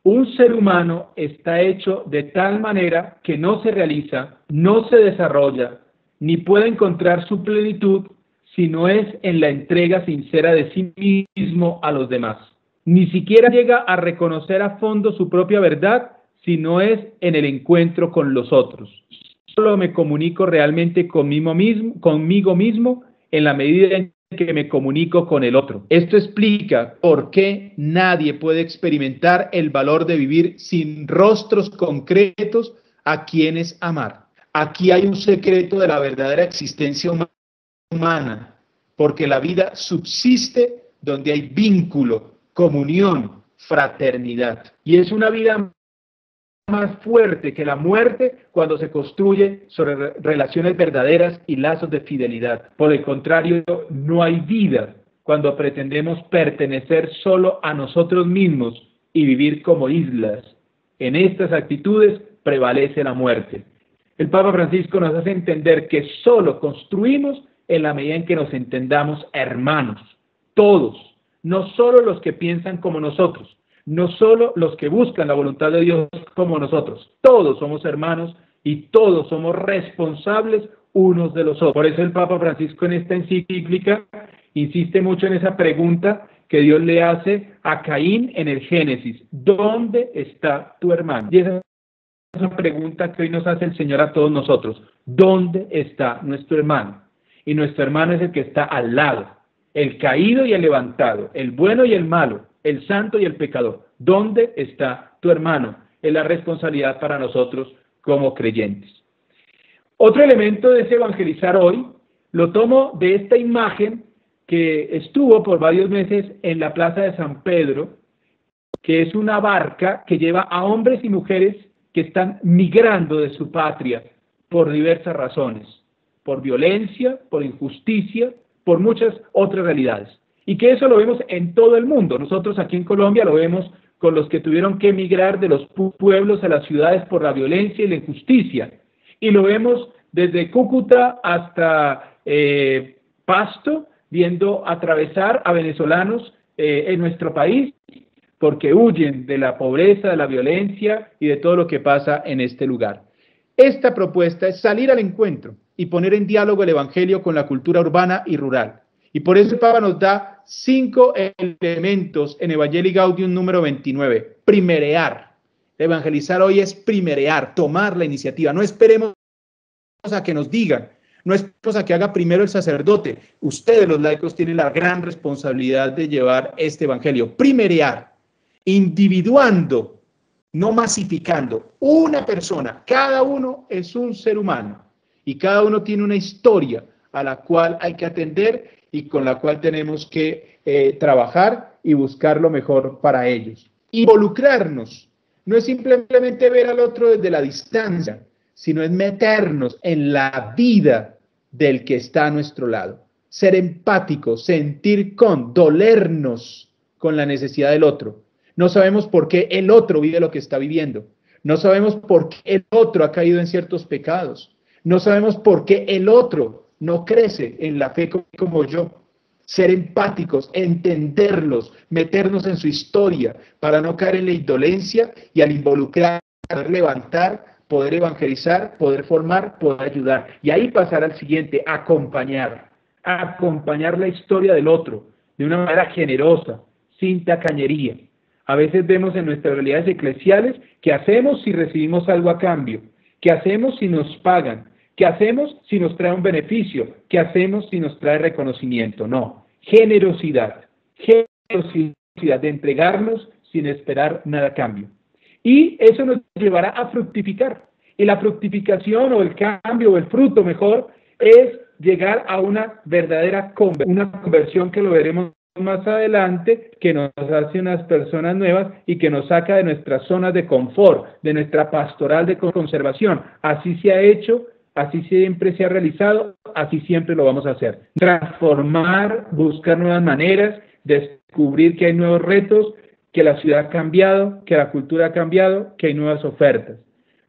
un ser humano está hecho de tal manera que no se realiza, no se desarrolla, ni puede encontrar su plenitud si no es en la entrega sincera de sí mismo a los demás. Ni siquiera llega a reconocer a fondo su propia verdad si no es en el encuentro con los otros. Solo me comunico realmente conmigo mismo en la medida en que me comunico con el otro. Esto explica por qué nadie puede experimentar el valor de vivir sin rostros concretos a quienes amar. Aquí hay un secreto de la verdadera existencia humana, porque la vida subsiste donde hay vínculo, comunión, fraternidad. Y es una vida más fuerte que la muerte cuando se construye sobre relaciones verdaderas y lazos de fidelidad. Por el contrario, no hay vida cuando pretendemos pertenecer solo a nosotros mismos y vivir como islas. En estas actitudes prevalece la muerte. El Papa Francisco nos hace entender que solo construimos en la medida en que nos entendamos hermanos, todos, no solo los que piensan como nosotros, no solo los que buscan la voluntad de Dios como nosotros. Todos somos hermanos y todos somos responsables unos de los otros. Por eso el Papa Francisco en esta encíclica insiste mucho en esa pregunta que Dios le hace a Caín en el Génesis: ¿dónde está tu hermano? Y esa es una pregunta que hoy nos hace el Señor a todos nosotros: ¿dónde está nuestro hermano? Y nuestro hermano es el que está al lado, el caído y el levantado, el bueno y el malo, el santo y el pecador. ¿Dónde está tu hermano? Es la responsabilidad para nosotros como creyentes. Otro elemento de ese evangelizar hoy lo tomo de esta imagen que estuvo por varios meses en la plaza de San Pedro, que es una barca que lleva a hombres y mujeres que están migrando de su patria por diversas razones, por violencia, por injusticia, por muchas otras realidades. Y que eso lo vemos en todo el mundo. Nosotros aquí en Colombia lo vemos con los que tuvieron que emigrar de los pueblos a las ciudades por la violencia y la injusticia. Y lo vemos desde Cúcuta hasta Pasto, viendo atravesar a venezolanos en nuestro país, porque huyen de la pobreza, de la violencia y de todo lo que pasa en este lugar. Esta propuesta es salir al encuentro y poner en diálogo el evangelio con la cultura urbana y rural. Y por eso el Papa nos da 5 elementos en Evangelii Gaudium número 29. Primerear. Evangelizar hoy es primerear, tomar la iniciativa. No esperemos a que nos digan, no esperemos a que haga primero el sacerdote. Ustedes, los laicos, tienen la gran responsabilidad de llevar este evangelio. Primerear, individuando, no masificando. Una persona, cada uno es un ser humano y cada uno tiene una historia a la cual hay que atender y con la cual tenemos que trabajar y buscar lo mejor para ellos. Involucrarnos no es simplemente ver al otro desde la distancia, sino es meternos en la vida del que está a nuestro lado. Ser empáticos, sentir dolernos con la necesidad del otro. No sabemos por qué el otro vive lo que está viviendo. No sabemos por qué el otro ha caído en ciertos pecados. No sabemos por qué el otro no crece en la fe como yo. Ser empáticos, entenderlos, meternos en su historia para no caer en la indolencia y al involucrar, poder levantar, poder evangelizar, poder formar, poder ayudar. Y ahí pasar al siguiente: acompañar la historia del otro de una manera generosa, sin tacañería. A veces vemos en nuestras realidades eclesiales qué hacemos si recibimos algo a cambio, qué hacemos si nos pagan, ¿qué hacemos si nos trae un beneficio? ¿Qué hacemos si nos trae reconocimiento? No, generosidad de entregarnos sin esperar nada a cambio. Y eso nos llevará a fructificar. Y la fructificación o el cambio o el fruto mejor es llegar a una verdadera conversión que lo veremos más adelante, que nos hace unas personas nuevas y que nos saca de nuestras zonas de confort, de nuestra pastoral de conservación. Así se ha hecho, así siempre se ha realizado, así siempre lo vamos a hacer. Transformar, buscar nuevas maneras, descubrir que hay nuevos retos, que la ciudad ha cambiado, que la cultura ha cambiado, que hay nuevas ofertas.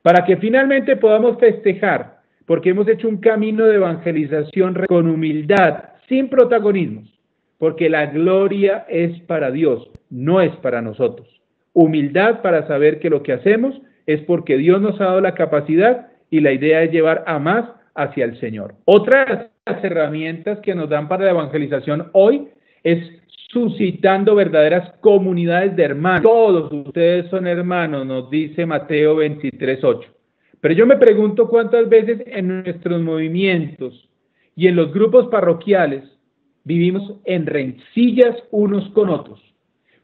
Para que finalmente podamos festejar, porque hemos hecho un camino de evangelización con humildad, sin protagonismos, porque la gloria es para Dios, no es para nosotros. Humildad para saber que lo que hacemos es porque Dios nos ha dado la capacidad y la idea es llevar a más hacia el Señor. Otra de las herramientas que nos dan para la evangelización hoy es suscitando verdaderas comunidades de hermanos. Todos ustedes son hermanos, nos dice Mateo 23:8. Pero yo me pregunto cuántas veces en nuestros movimientos y en los grupos parroquiales vivimos en rencillas unos con otros.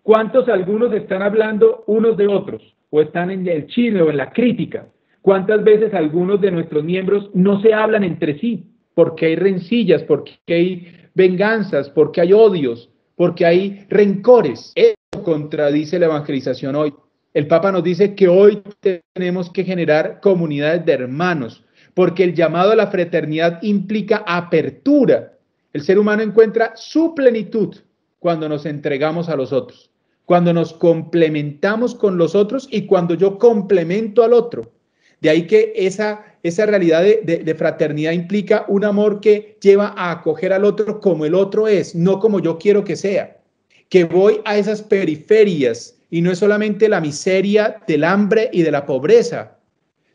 ¿Cuántos algunos están hablando unos de otros o están en el chisme o en la crítica? ¿Cuántas veces algunos de nuestros miembros no se hablan entre sí? Porque hay rencillas, porque hay venganzas, porque hay odios, porque hay rencores. Eso contradice la evangelización hoy. El Papa nos dice que hoy tenemos que generar comunidades de hermanos, porque el llamado a la fraternidad implica apertura. El ser humano encuentra su plenitud cuando nos entregamos a los otros, cuando nos complementamos con los otros y cuando yo complemento al otro. De ahí que esa realidad de fraternidad implica un amor que lleva a acoger al otro como el otro es, no como yo quiero que sea. Que voy a esas periferias y no es solamente la miseria del hambre y de la pobreza,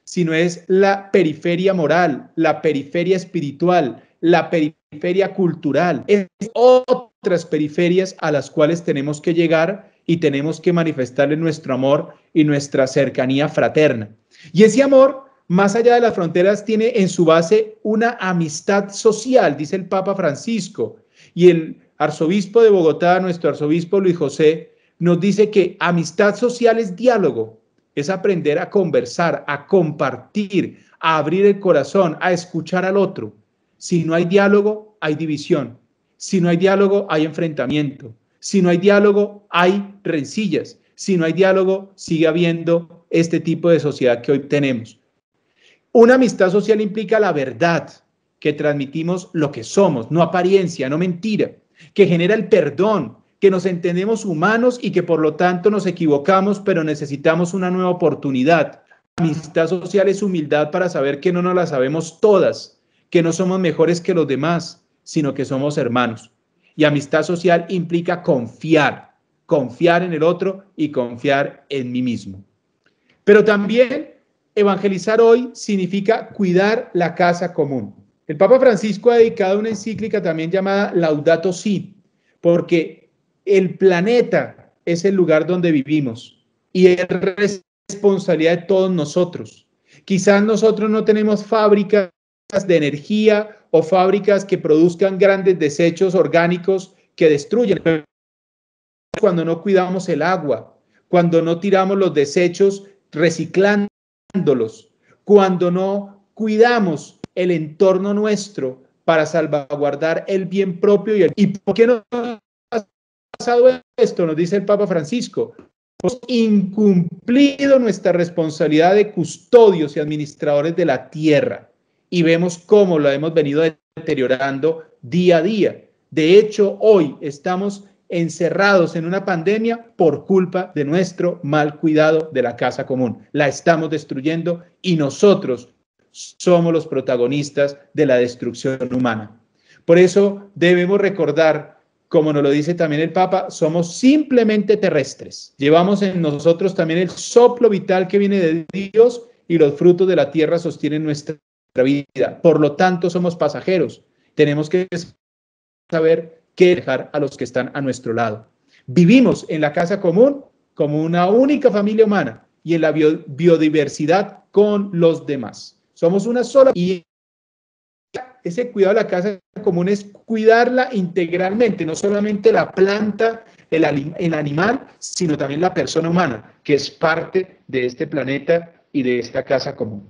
sino es la periferia moral, la periferia espiritual, la periferia cultural. Es otras periferias a las cuales tenemos que llegar y tenemos que manifestarle nuestro amor y nuestra cercanía fraterna. Y ese amor, más allá de las fronteras, tiene en su base una amistad social, dice el Papa Francisco. Y el arzobispo de Bogotá, nuestro arzobispo Luis José, nos dice que amistad social es diálogo, es aprender a conversar, a compartir, a abrir el corazón, a escuchar al otro. Si no hay diálogo, hay división. Si no hay diálogo, hay enfrentamiento. Si no hay diálogo, hay rencillas. Si no hay diálogo, sigue habiendo este tipo de sociedad que hoy tenemos. Una amistad social implica la verdad, que transmitimos lo que somos, no apariencia, no mentira, que genera el perdón, que nos entendemos humanos y que por lo tanto nos equivocamos, pero necesitamos una nueva oportunidad. Amistad social es humildad para saber que no nos la sabemos todas, que no somos mejores que los demás, sino que somos hermanos. Y amistad social implica confiar en el otro y confiar en mí mismo. Pero también evangelizar hoy significa cuidar la casa común. El Papa Francisco ha dedicado una encíclica también llamada Laudato Si, porque el planeta es el lugar donde vivimos y es responsabilidad de todos nosotros. Quizás nosotros no tenemos fábricas de energía o fábricas que produzcan grandes desechos orgánicos que destruyen. Cuando no cuidamos el agua, cuando no tiramos los desechos reciclándolos, cuando no cuidamos el entorno nuestro para salvaguardar el bien propio ¿Y por qué no ha pasado esto? Nos dice el Papa Francisco. Hemos incumplido nuestra responsabilidad de custodios y administradores de la tierra y vemos cómo lo hemos venido deteriorando día a día. De hecho, hoy estamos encerrados en una pandemia por culpa de nuestro mal cuidado de la casa común. La estamos destruyendo y nosotros somos los protagonistas de la destrucción humana. Por eso debemos recordar, como nos lo dice también el Papa, somos simplemente terrestres. Llevamos en nosotros también el soplo vital que viene de Dios y los frutos de la tierra sostienen nuestra vida. Por lo tanto, somos pasajeros. Tenemos que saber qué dejar a los que están a nuestro lado. Vivimos en la casa común como una única familia humana y en la biodiversidad con los demás. Somos una sola y ese cuidado de la casa común es cuidarla integralmente, no solamente la planta, el animal, sino también la persona humana, que es parte de este planeta y de esta casa común.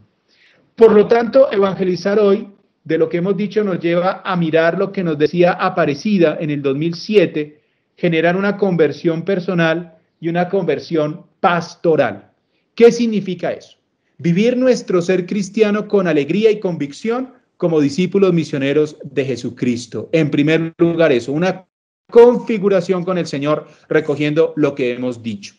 Por lo tanto, evangelizar hoy, de lo que hemos dicho, nos lleva a mirar lo que nos decía Aparecida en el 2007, generar una conversión personal y una conversión pastoral. ¿Qué significa eso? Vivir nuestro ser cristiano con alegría y convicción como discípulos misioneros de Jesucristo. En primer lugar eso, una configuración con el Señor, recogiendo lo que hemos dicho.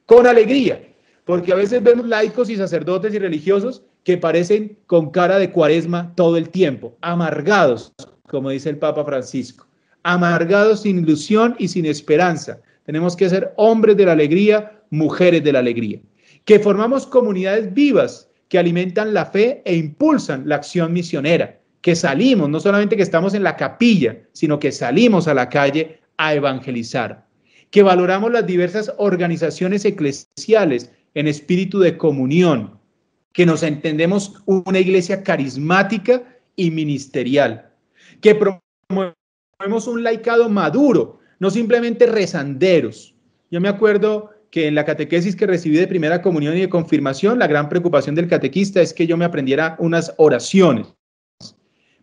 Con alegría, porque a veces vemos laicos y sacerdotes y religiosos que parecen con cara de cuaresma todo el tiempo, amargados, como dice el Papa Francisco, amargados sin ilusión y sin esperanza. Tenemos que ser hombres de la alegría, mujeres de la alegría, que formamos comunidades vivas que alimentan la fe e impulsan la acción misionera, que salimos, no solamente que estamos en la capilla, sino que salimos a la calle a evangelizar, que valoramos las diversas organizaciones eclesiales en espíritu de comunión, que nos entendemos una iglesia carismática y ministerial, que promovemos un laicado maduro, no simplemente rezanderos. Yo me acuerdo que en la catequesis que recibí de primera comunión y de confirmación, la gran preocupación del catequista es que yo me aprendiera unas oraciones,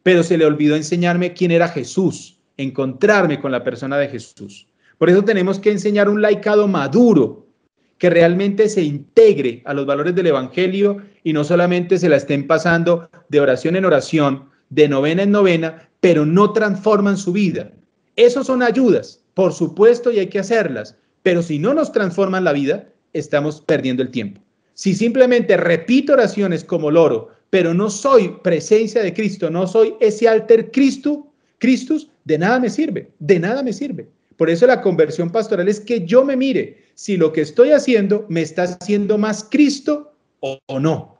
pero se le olvidó enseñarme quién era Jesús, encontrarme con la persona de Jesús. Por eso tenemos que enseñar un laicado maduro, que realmente se integre a los valores del Evangelio y no solamente se la estén pasando de oración en oración, de novena en novena, pero no transforman su vida. Esos son ayudas, por supuesto, y hay que hacerlas, pero si no nos transforman la vida, estamos perdiendo el tiempo. Si simplemente repito oraciones como loro, pero no soy presencia de Cristo, no soy ese alter Christus, de nada me sirve, de nada me sirve. Por eso la conversión pastoral es que yo me mire si lo que estoy haciendo me está haciendo más Cristo o no.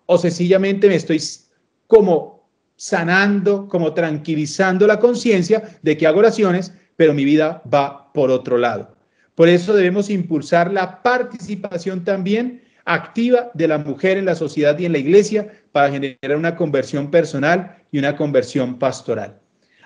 O sencillamente me estoy como sanando, como tranquilizando la conciencia de que hago oraciones, pero mi vida va por otro lado. Por eso debemos impulsar la participación también activa de la mujer en la sociedad y en la iglesia para generar una conversión personal y una conversión pastoral.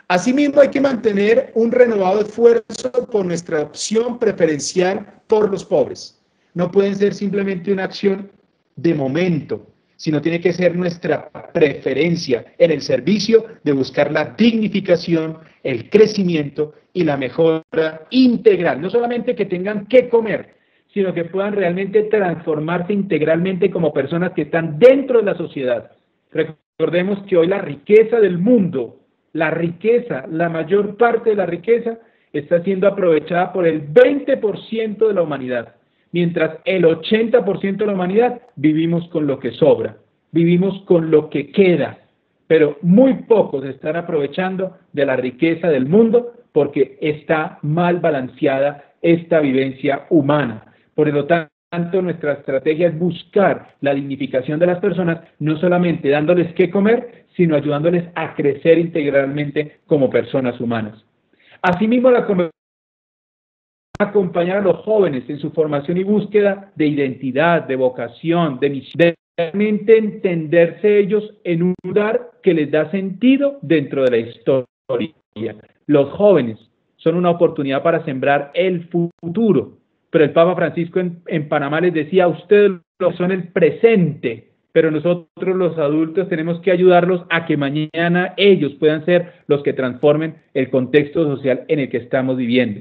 Asimismo, hay que mantener un renovado esfuerzo por nuestra opción preferencial por los pobres. No pueden ser simplemente una acción de momento, sino tiene que ser nuestra preferencia en el servicio de buscar la dignificación, el crecimiento y la mejora integral. No solamente que tengan que comer, sino que puedan realmente transformarse integralmente como personas que están dentro de la sociedad. Recordemos que hoy la riqueza del mundo, la mayor parte de la riqueza está siendo aprovechada por el 20% de la humanidad, mientras el 80% de la humanidad vivimos con lo que sobra, vivimos con lo que queda, pero muy pocos están aprovechando de la riqueza del mundo porque está mal balanceada esta vivencia humana. Por lo tanto, nuestra estrategia es buscar la dignificación de las personas, no solamente dándoles qué comer, sino ayudándoles a crecer integralmente como personas humanas. Asimismo, la conversión acompañar a los jóvenes en su formación y búsqueda de identidad, de vocación, de misión, de realmente entenderse ellos en un lugar que les da sentido dentro de la historia. Los jóvenes son una oportunidad para sembrar el futuro, pero el Papa Francisco en Panamá les decía: ustedes son el presente, pero nosotros los adultos tenemos que ayudarlos a que mañana ellos puedan ser los que transformen el contexto social en el que estamos viviendo.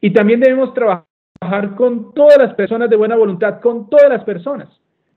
Y también debemos trabajar con todas las personas de buena voluntad, con todas las personas,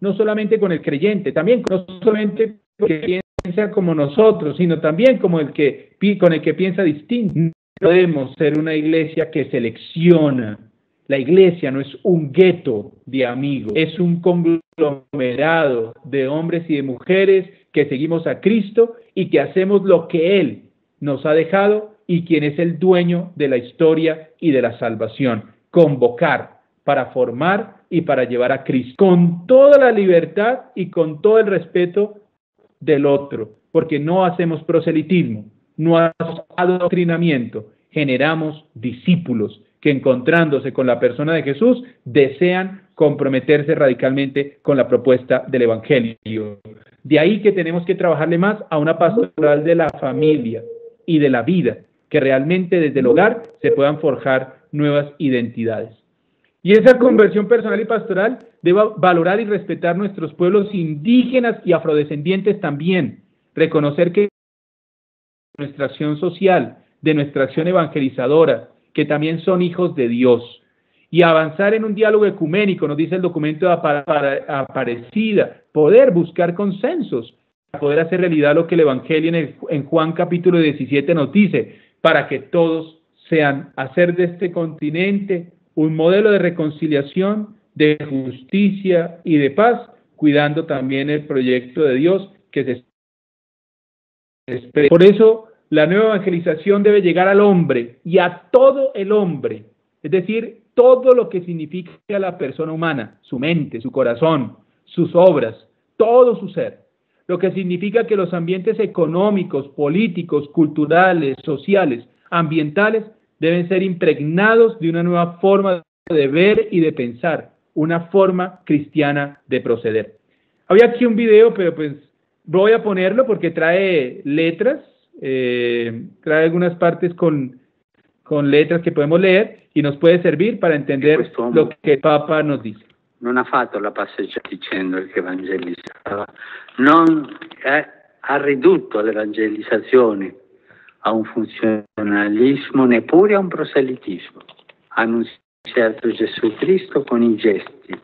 no solamente con el creyente, también no solamente con el que piensa como nosotros, sino también con el que piensa distinto. No podemos ser una iglesia que selecciona. La iglesia no es un gueto de amigos, es un conglomerado de hombres y de mujeres que seguimos a Cristo y que hacemos lo que Él nos ha dejado y quien es el dueño de la historia y de la salvación. Convocar para formar y para llevar a Cristo, con toda la libertad y con todo el respeto del otro, porque no hacemos proselitismo, no hacemos adoctrinamiento, generamos discípulos que, encontrándose con la persona de Jesús, desean comprometerse radicalmente con la propuesta del Evangelio. De ahí que tenemos que trabajarle más a una pastoral de la familia y de la vida, que realmente desde el hogar se puedan forjar nuevas identidades. Y esa conversión personal y pastoral debe valorar y respetar nuestros pueblos indígenas y afrodescendientes también, reconocer que nuestra acción social, de nuestra acción evangelizadora, que también son hijos de Dios, y avanzar en un diálogo ecuménico, nos dice el documento de Aparecida, poder buscar consensos, para poder hacer realidad lo que el Evangelio en Juan capítulo 17 nos dice, para que todos sean hacer de este continente un modelo de reconciliación, de justicia y de paz, cuidando también el proyecto de Dios que se expresa. Por eso, la nueva evangelización debe llegar al hombre y a todo el hombre, es decir, todo lo que significa la persona humana, su mente, su corazón, sus obras, todo su ser. Lo que significa que los ambientes económicos, políticos, culturales, sociales, ambientales, deben ser impregnados de una nueva forma de ver y de pensar, una forma cristiana de proceder. Había aquí un video, pero pues voy a ponerlo porque trae letras, trae algunas partes con letras que podemos leer y nos puede servir para entender lo que el Papa nos dice. Non ha fatto la passeggiata dicendo che evangelizzava, ha ridotto l'evangelizzazione a un funzionalismo, neppure a un proselitismo. Ha annunziato Gesù Cristo con i gesti,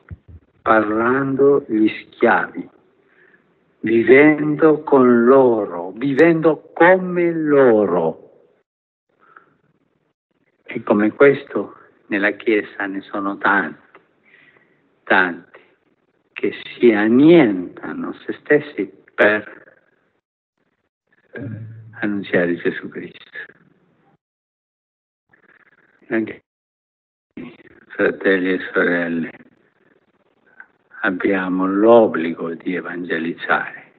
parlando gli schiavi, vivendo con loro, vivendo come loro. E come questo nella Chiesa ne sono tanti che si annientano se stessi per annunziare Gesù Cristo. Anche fratelli e sorelle, abbiamo l'obbligo di evangelizzare.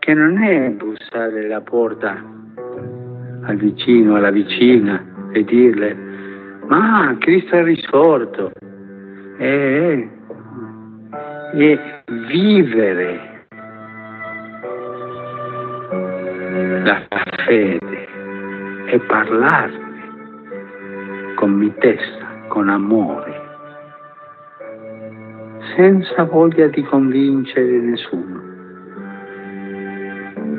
Che non è bussare la porta al vicino, alla vicina e dirle: ma Cristo è risorto, e vivere la fede e parlarne con mitezza, con amore, senza voglia di convincere nessuno,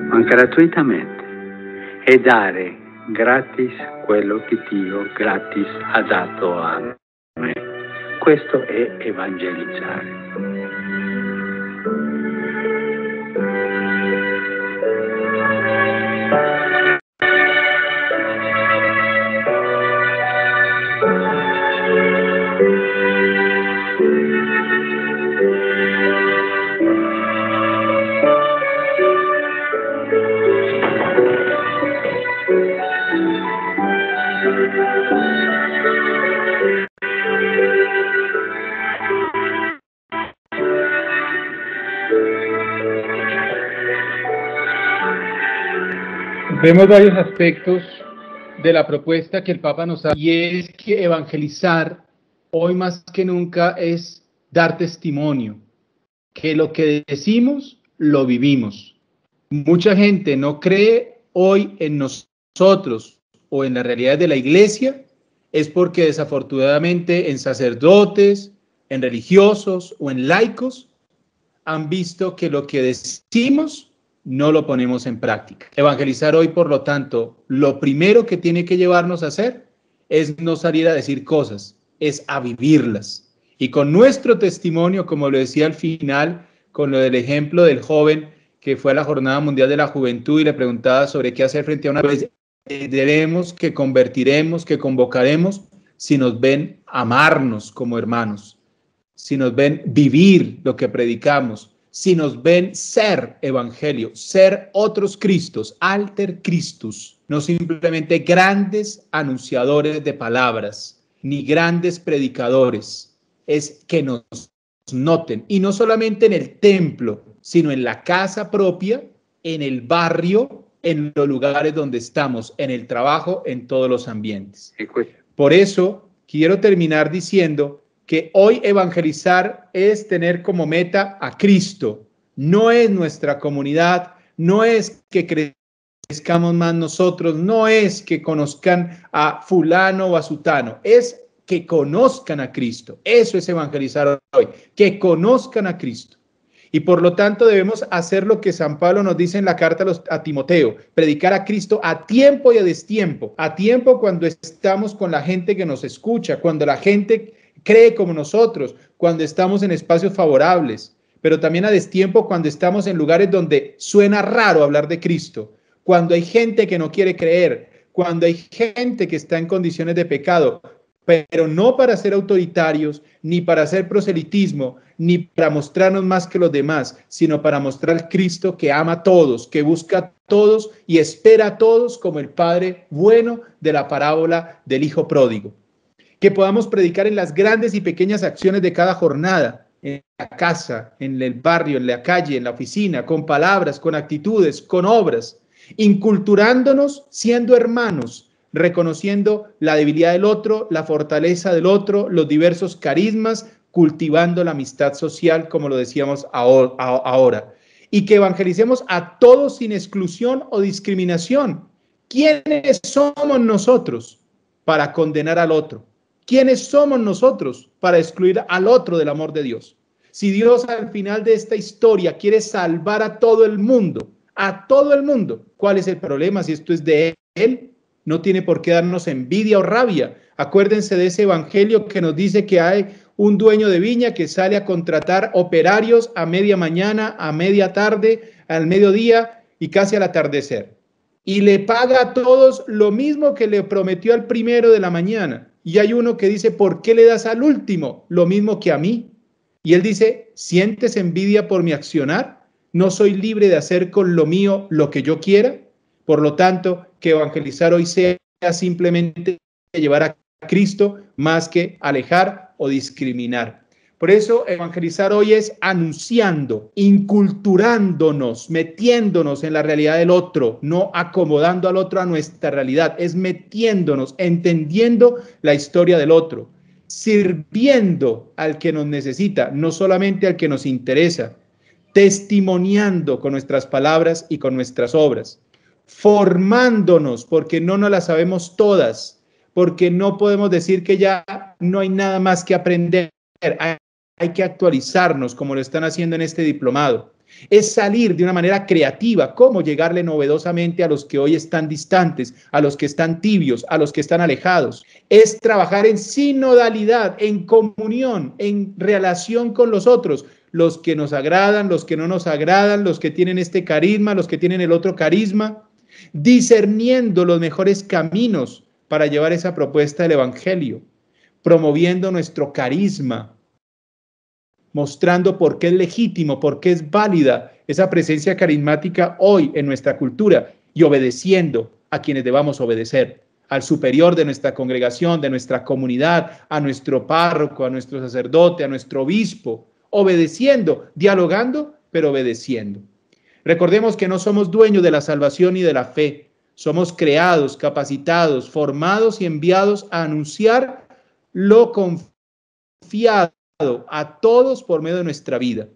ma gratuitamente, e dare gratis quello che Dio gratis ha dato a me. Questo è evangelizzare. Vemos varios aspectos de la propuesta que el Papa nos da, y es que evangelizar hoy más que nunca es dar testimonio, que lo que decimos lo vivimos. Mucha gente no cree hoy en nosotros o en la realidad de la iglesia, es porque desafortunadamente en sacerdotes, en religiosos o en laicos han visto que lo que decimos no lo ponemos en práctica. Evangelizar hoy, por lo tanto, lo primero que tiene que llevarnos a hacer es no salir a decir cosas, es a vivirlas. Y con nuestro testimonio, como lo decía al final, con lo del ejemplo del joven que fue a la Jornada Mundial de la Juventud y le preguntaba sobre qué hacer frente a una vez, diremos que convertiremos, que convocaremos, si nos ven amarnos como hermanos, si nos ven vivir lo que predicamos, si nos ven ser evangelio, ser otros Cristos, alter Christus, no simplemente grandes anunciadores de palabras, ni grandes predicadores, es que nos noten, y no solamente en el templo, sino en la casa propia, en el barrio, en los lugares donde estamos, en el trabajo, en todos los ambientes. Por eso, quiero terminar diciendo que hoy evangelizar es tener como meta a Cristo. No es nuestra comunidad, no es que crezcamos más nosotros, no es que conozcan a fulano o a sutano, es que conozcan a Cristo. Eso es evangelizar hoy, que conozcan a Cristo. Y por lo tanto debemos hacer lo que San Pablo nos dice en la carta a Timoteo, predicar a Cristo a tiempo y a destiempo. A tiempo cuando estamos con la gente que nos escucha, cuando la gente cree como nosotros, cuando estamos en espacios favorables, pero también a destiempo cuando estamos en lugares donde suena raro hablar de Cristo, cuando hay gente que no quiere creer, cuando hay gente que está en condiciones de pecado, pero no para ser autoritarios, ni para hacer proselitismo, ni para mostrarnos más que los demás, sino para mostrar al Cristo que ama a todos, que busca a todos y espera a todos como el Padre bueno de la parábola del Hijo Pródigo. Que podamos predicar en las grandes y pequeñas acciones de cada jornada, en la casa, en el barrio, en la calle, en la oficina, con palabras, con actitudes, con obras, inculturándonos siendo hermanos, reconociendo la debilidad del otro, la fortaleza del otro, los diversos carismas, cultivando la amistad social, como lo decíamos ahora. Y que evangelicemos a todos sin exclusión o discriminación. ¿Quiénes somos nosotros para condenar al otro? ¿Quiénes somos nosotros para excluir al otro del amor de Dios? Si Dios al final de esta historia quiere salvar a todo el mundo, ¿cuál es el problema si esto es de Él? No tiene por qué darnos envidia o rabia. Acuérdense de ese evangelio que nos dice que hay un dueño de viña que sale a contratar operarios a media mañana, a media tarde, al mediodía y casi al atardecer. Y le paga a todos lo mismo que le prometió al primero de la mañana. Y hay uno que dice, ¿por qué le das al último lo mismo que a mí? Y él dice, ¿sientes envidia por mi accionar? ¿No soy libre de hacer con lo mío lo que yo quiera? Por lo tanto, que evangelizar hoy sea simplemente llevar a Cristo más que alejar o discriminar. Por eso evangelizar hoy es anunciando, inculturándonos, metiéndonos en la realidad del otro, no acomodando al otro a nuestra realidad, es metiéndonos, entendiendo la historia del otro, sirviendo al que nos necesita, no solamente al que nos interesa, testimoniando con nuestras palabras y con nuestras obras, formándonos porque no nos las sabemos todas, porque no podemos decir que ya no hay nada más que aprender. Hay que actualizarnos como lo están haciendo en este diplomado. Es salir de una manera creativa, cómo llegarle novedosamente a los que hoy están distantes, a los que están tibios, a los que están alejados. Es trabajar en sinodalidad, en comunión, en relación con los otros, los que nos agradan, los que no nos agradan, los que tienen este carisma, los que tienen el otro carisma, discerniendo los mejores caminos para llevar esa propuesta del Evangelio, promoviendo nuestro carisma, mostrando por qué es legítimo, por qué es válida esa presencia carismática hoy en nuestra cultura y obedeciendo a quienes debamos obedecer, al superior de nuestra congregación, de nuestra comunidad, a nuestro párroco, a nuestro sacerdote, a nuestro obispo, obedeciendo, dialogando, pero obedeciendo. Recordemos que no somos dueños de la salvación y de la fe, somos creados, capacitados, formados y enviados a anunciar lo confiado a todos por medio de nuestra vida.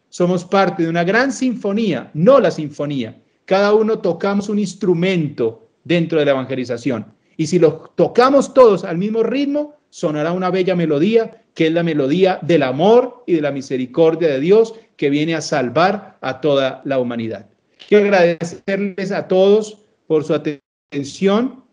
Somos parte de una gran sinfonía, no la sinfonía. Cada uno tocamos un instrumento dentro de la evangelización. Y si lo tocamos todos al mismo ritmo, sonará una bella melodía, que es la melodía del amor y de la misericordia de Dios que viene a salvar a toda la humanidad. Quiero agradecerles a todos por su atención,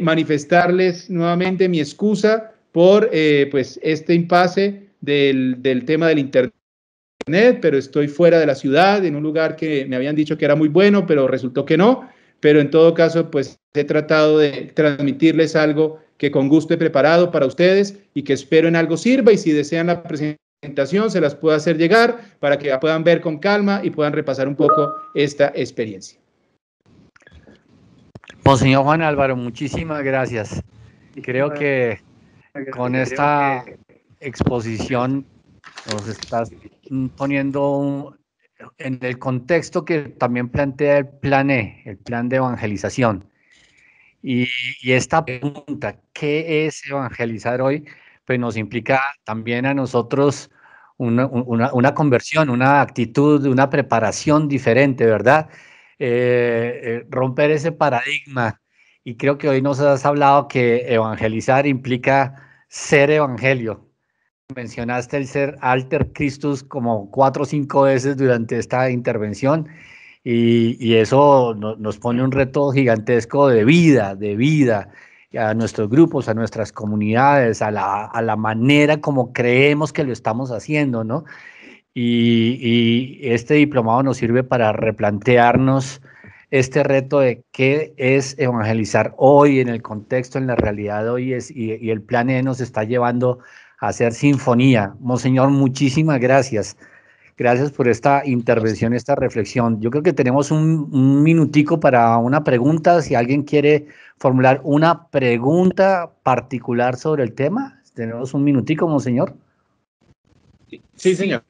manifestarles nuevamente mi excusa por pues este impasse del tema del internet, pero estoy fuera de la ciudad, en un lugar que me habían dicho que era muy bueno, pero resultó que no. Pero en todo caso, pues he tratado de transmitirles algo que con gusto he preparado para ustedes y que espero en algo sirva, y si desean la presentación se las puedo hacer llegar para que la puedan ver con calma y puedan repasar un poco esta experiencia. Monseñor Juan Álvaro, muchísimas gracias. Creo que con esta exposición nos estás poniendo en el contexto que también plantea el plan E, el plan de evangelización. Y esta pregunta, ¿qué es evangelizar hoy? Pues nos implica también a nosotros una conversión, una actitud, una preparación diferente, ¿verdad? Romper ese paradigma. Y creo que hoy nos has hablado que evangelizar implica ser evangelio. Mencionaste el ser alter Christus como 4 o 5 veces durante esta intervención, y eso nos pone un reto gigantesco de vida a nuestros grupos, a nuestras comunidades, a la manera como creemos que lo estamos haciendo, ¿no? y este diplomado nos sirve para replantearnos este reto de qué es evangelizar hoy en el contexto, en la realidad de hoy, y el plan E nos está llevando a hacer sinfonía. Monseñor, muchísimas gracias. Gracias por esta intervención, esta reflexión. Yo creo que tenemos un minutico para una pregunta. Si alguien quiere formular una pregunta particular sobre el tema, tenemos un minutico, Monseñor. Sí, señor.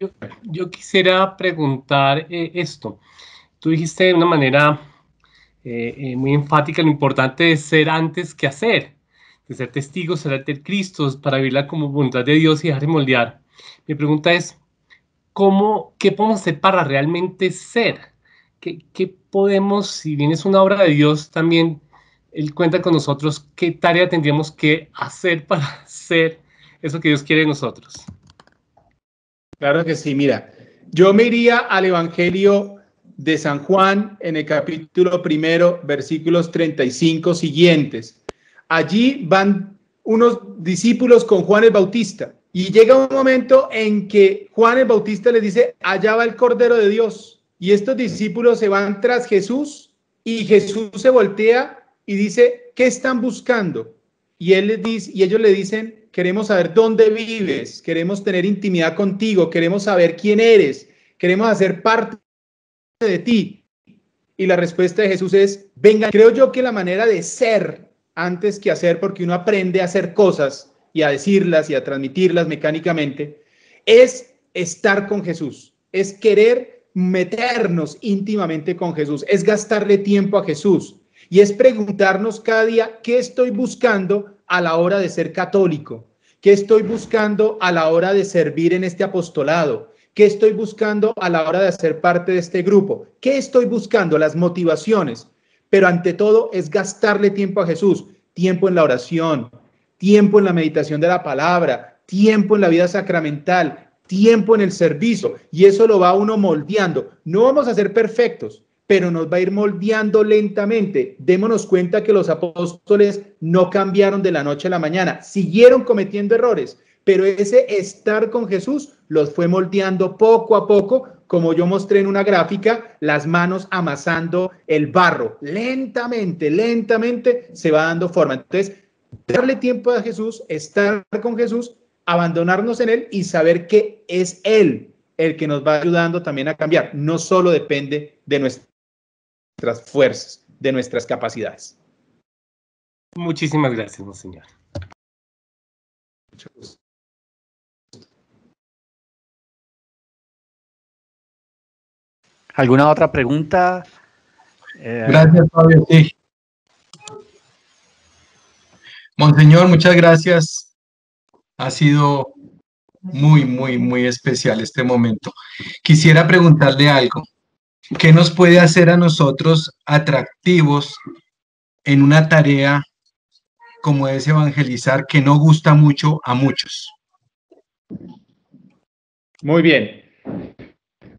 Yo quisiera preguntar esto. Tú dijiste de una manera muy enfática lo importante de ser antes que hacer, de ser testigos, ser ante Cristo, para vivirla como voluntad de Dios y dejarse moldear. Mi pregunta es, ¿qué podemos hacer para realmente ser? ¿Qué podemos, si bien es una obra de Dios, también Él cuenta con nosotros, qué tarea tendríamos que hacer para ser eso que Dios quiere de nosotros? Claro que sí, mira, yo me iría al Evangelio de San Juan en el capítulo 1, versículos 35 siguientes. Allí van unos discípulos con Juan el Bautista y llega un momento en que Juan el Bautista les dice, allá va el Cordero de Dios, y estos discípulos se van tras Jesús y Jesús se voltea y dice, ¿qué están buscando? Y él les dice, y ellos le dicen, queremos saber dónde vives, queremos tener intimidad contigo, queremos saber quién eres, queremos hacer parte de ti. Y la respuesta de Jesús es, vengan. Creo yo que la manera de ser antes que hacer, porque uno aprende a hacer cosas y a decirlas y a transmitirlas mecánicamente, es estar con Jesús, es querer meternos íntimamente con Jesús, es gastarle tiempo a Jesús y es preguntarnos cada día qué estoy buscando a la hora de ser católico, qué estoy buscando a la hora de servir en este apostolado, qué estoy buscando a la hora de hacer parte de este grupo, qué estoy buscando, las motivaciones, pero ante todo es gastarle tiempo a Jesús, tiempo en la oración, tiempo en la meditación de la palabra, tiempo en la vida sacramental, tiempo en el servicio, y eso lo va uno moldeando. No vamos a ser perfectos, pero nos va a ir moldeando lentamente. Démonos cuenta que los apóstoles no cambiaron de la noche a la mañana, siguieron cometiendo errores, pero ese estar con Jesús los fue moldeando poco a poco, como yo mostré en una gráfica, las manos amasando el barro. Lentamente, lentamente se va dando forma. Entonces, darle tiempo a Jesús, estar con Jesús, abandonarnos en Él y saber que es Él el que nos va ayudando también a cambiar. No solo depende de nuestras fuerzas, de nuestras capacidades. Muchísimas gracias, monseñor. Mucho gusto. ¿Alguna otra pregunta? Gracias, Fabio. Sí. Monseñor, muchas gracias. Ha sido muy, muy, muy especial este momento. Quisiera preguntarle algo. ¿Qué nos puede hacer a nosotros atractivos en una tarea como es evangelizar que no gusta mucho a muchos? Muy bien.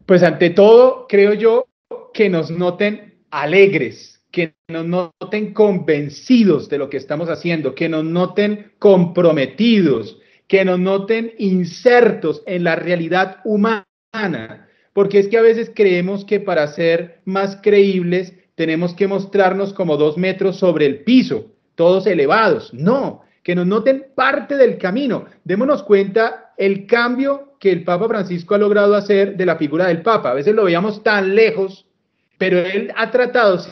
Pues ante todo, creo yo que nos noten alegres, que nos noten convencidos de lo que estamos haciendo, que nos noten comprometidos, que nos noten insertos en la realidad humana, porque es que a veces creemos que para ser más creíbles tenemos que mostrarnos como 2 metros sobre el piso, todos elevados. No, que nos noten parte del camino. Démonos cuenta el cambio que el Papa Francisco ha logrado hacer de la figura del Papa. A veces lo veíamos tan lejos, pero él ha tratado,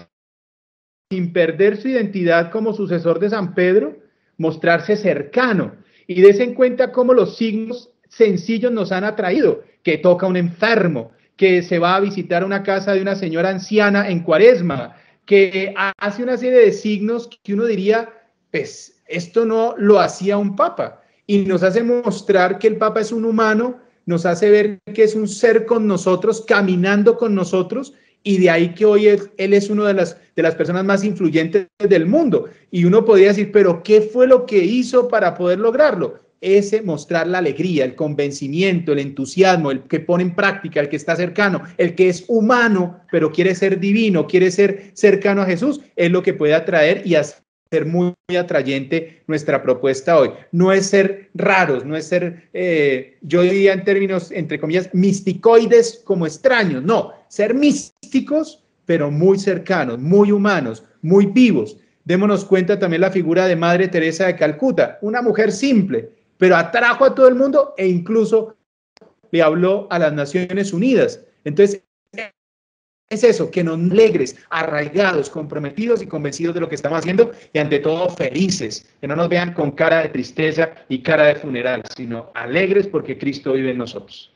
sin perder su identidad como sucesor de San Pedro, mostrarse cercano. Y des en cuenta cómo los signos sencillos nos han atraído, que toca a un enfermo, que se va a visitar una casa de una señora anciana en Cuaresma, que hace una serie de signos que uno diría, pues esto no lo hacía un papa, y nos hace mostrar que el papa es un humano, nos hace ver que es un ser con nosotros, caminando con nosotros, y de ahí que hoy él es una de las personas más influyentes del mundo. Y uno podría decir, pero ¿qué fue lo que hizo para poder lograrlo? Ese mostrar la alegría, el convencimiento, el entusiasmo, el que pone en práctica, el que está cercano, el que es humano, pero quiere ser divino, quiere ser cercano a Jesús, es lo que puede atraer y hacer ser muy, muy atrayente nuestra propuesta hoy. No es ser raros, no es ser, yo diría en términos, entre comillas, misticoides como extraños. No, ser místicos, pero muy cercanos, muy humanos, muy vivos. Démonos cuenta también la figura de Madre Teresa de Calcuta, una mujer simple, pero atrajo a todo el mundo e incluso le habló a las Naciones Unidas. Entonces, es eso, que nos alegres, arraigados, comprometidos y convencidos de lo que estamos haciendo y ante todo felices, que no nos vean con cara de tristeza y cara de funeral, sino alegres porque Cristo vive en nosotros.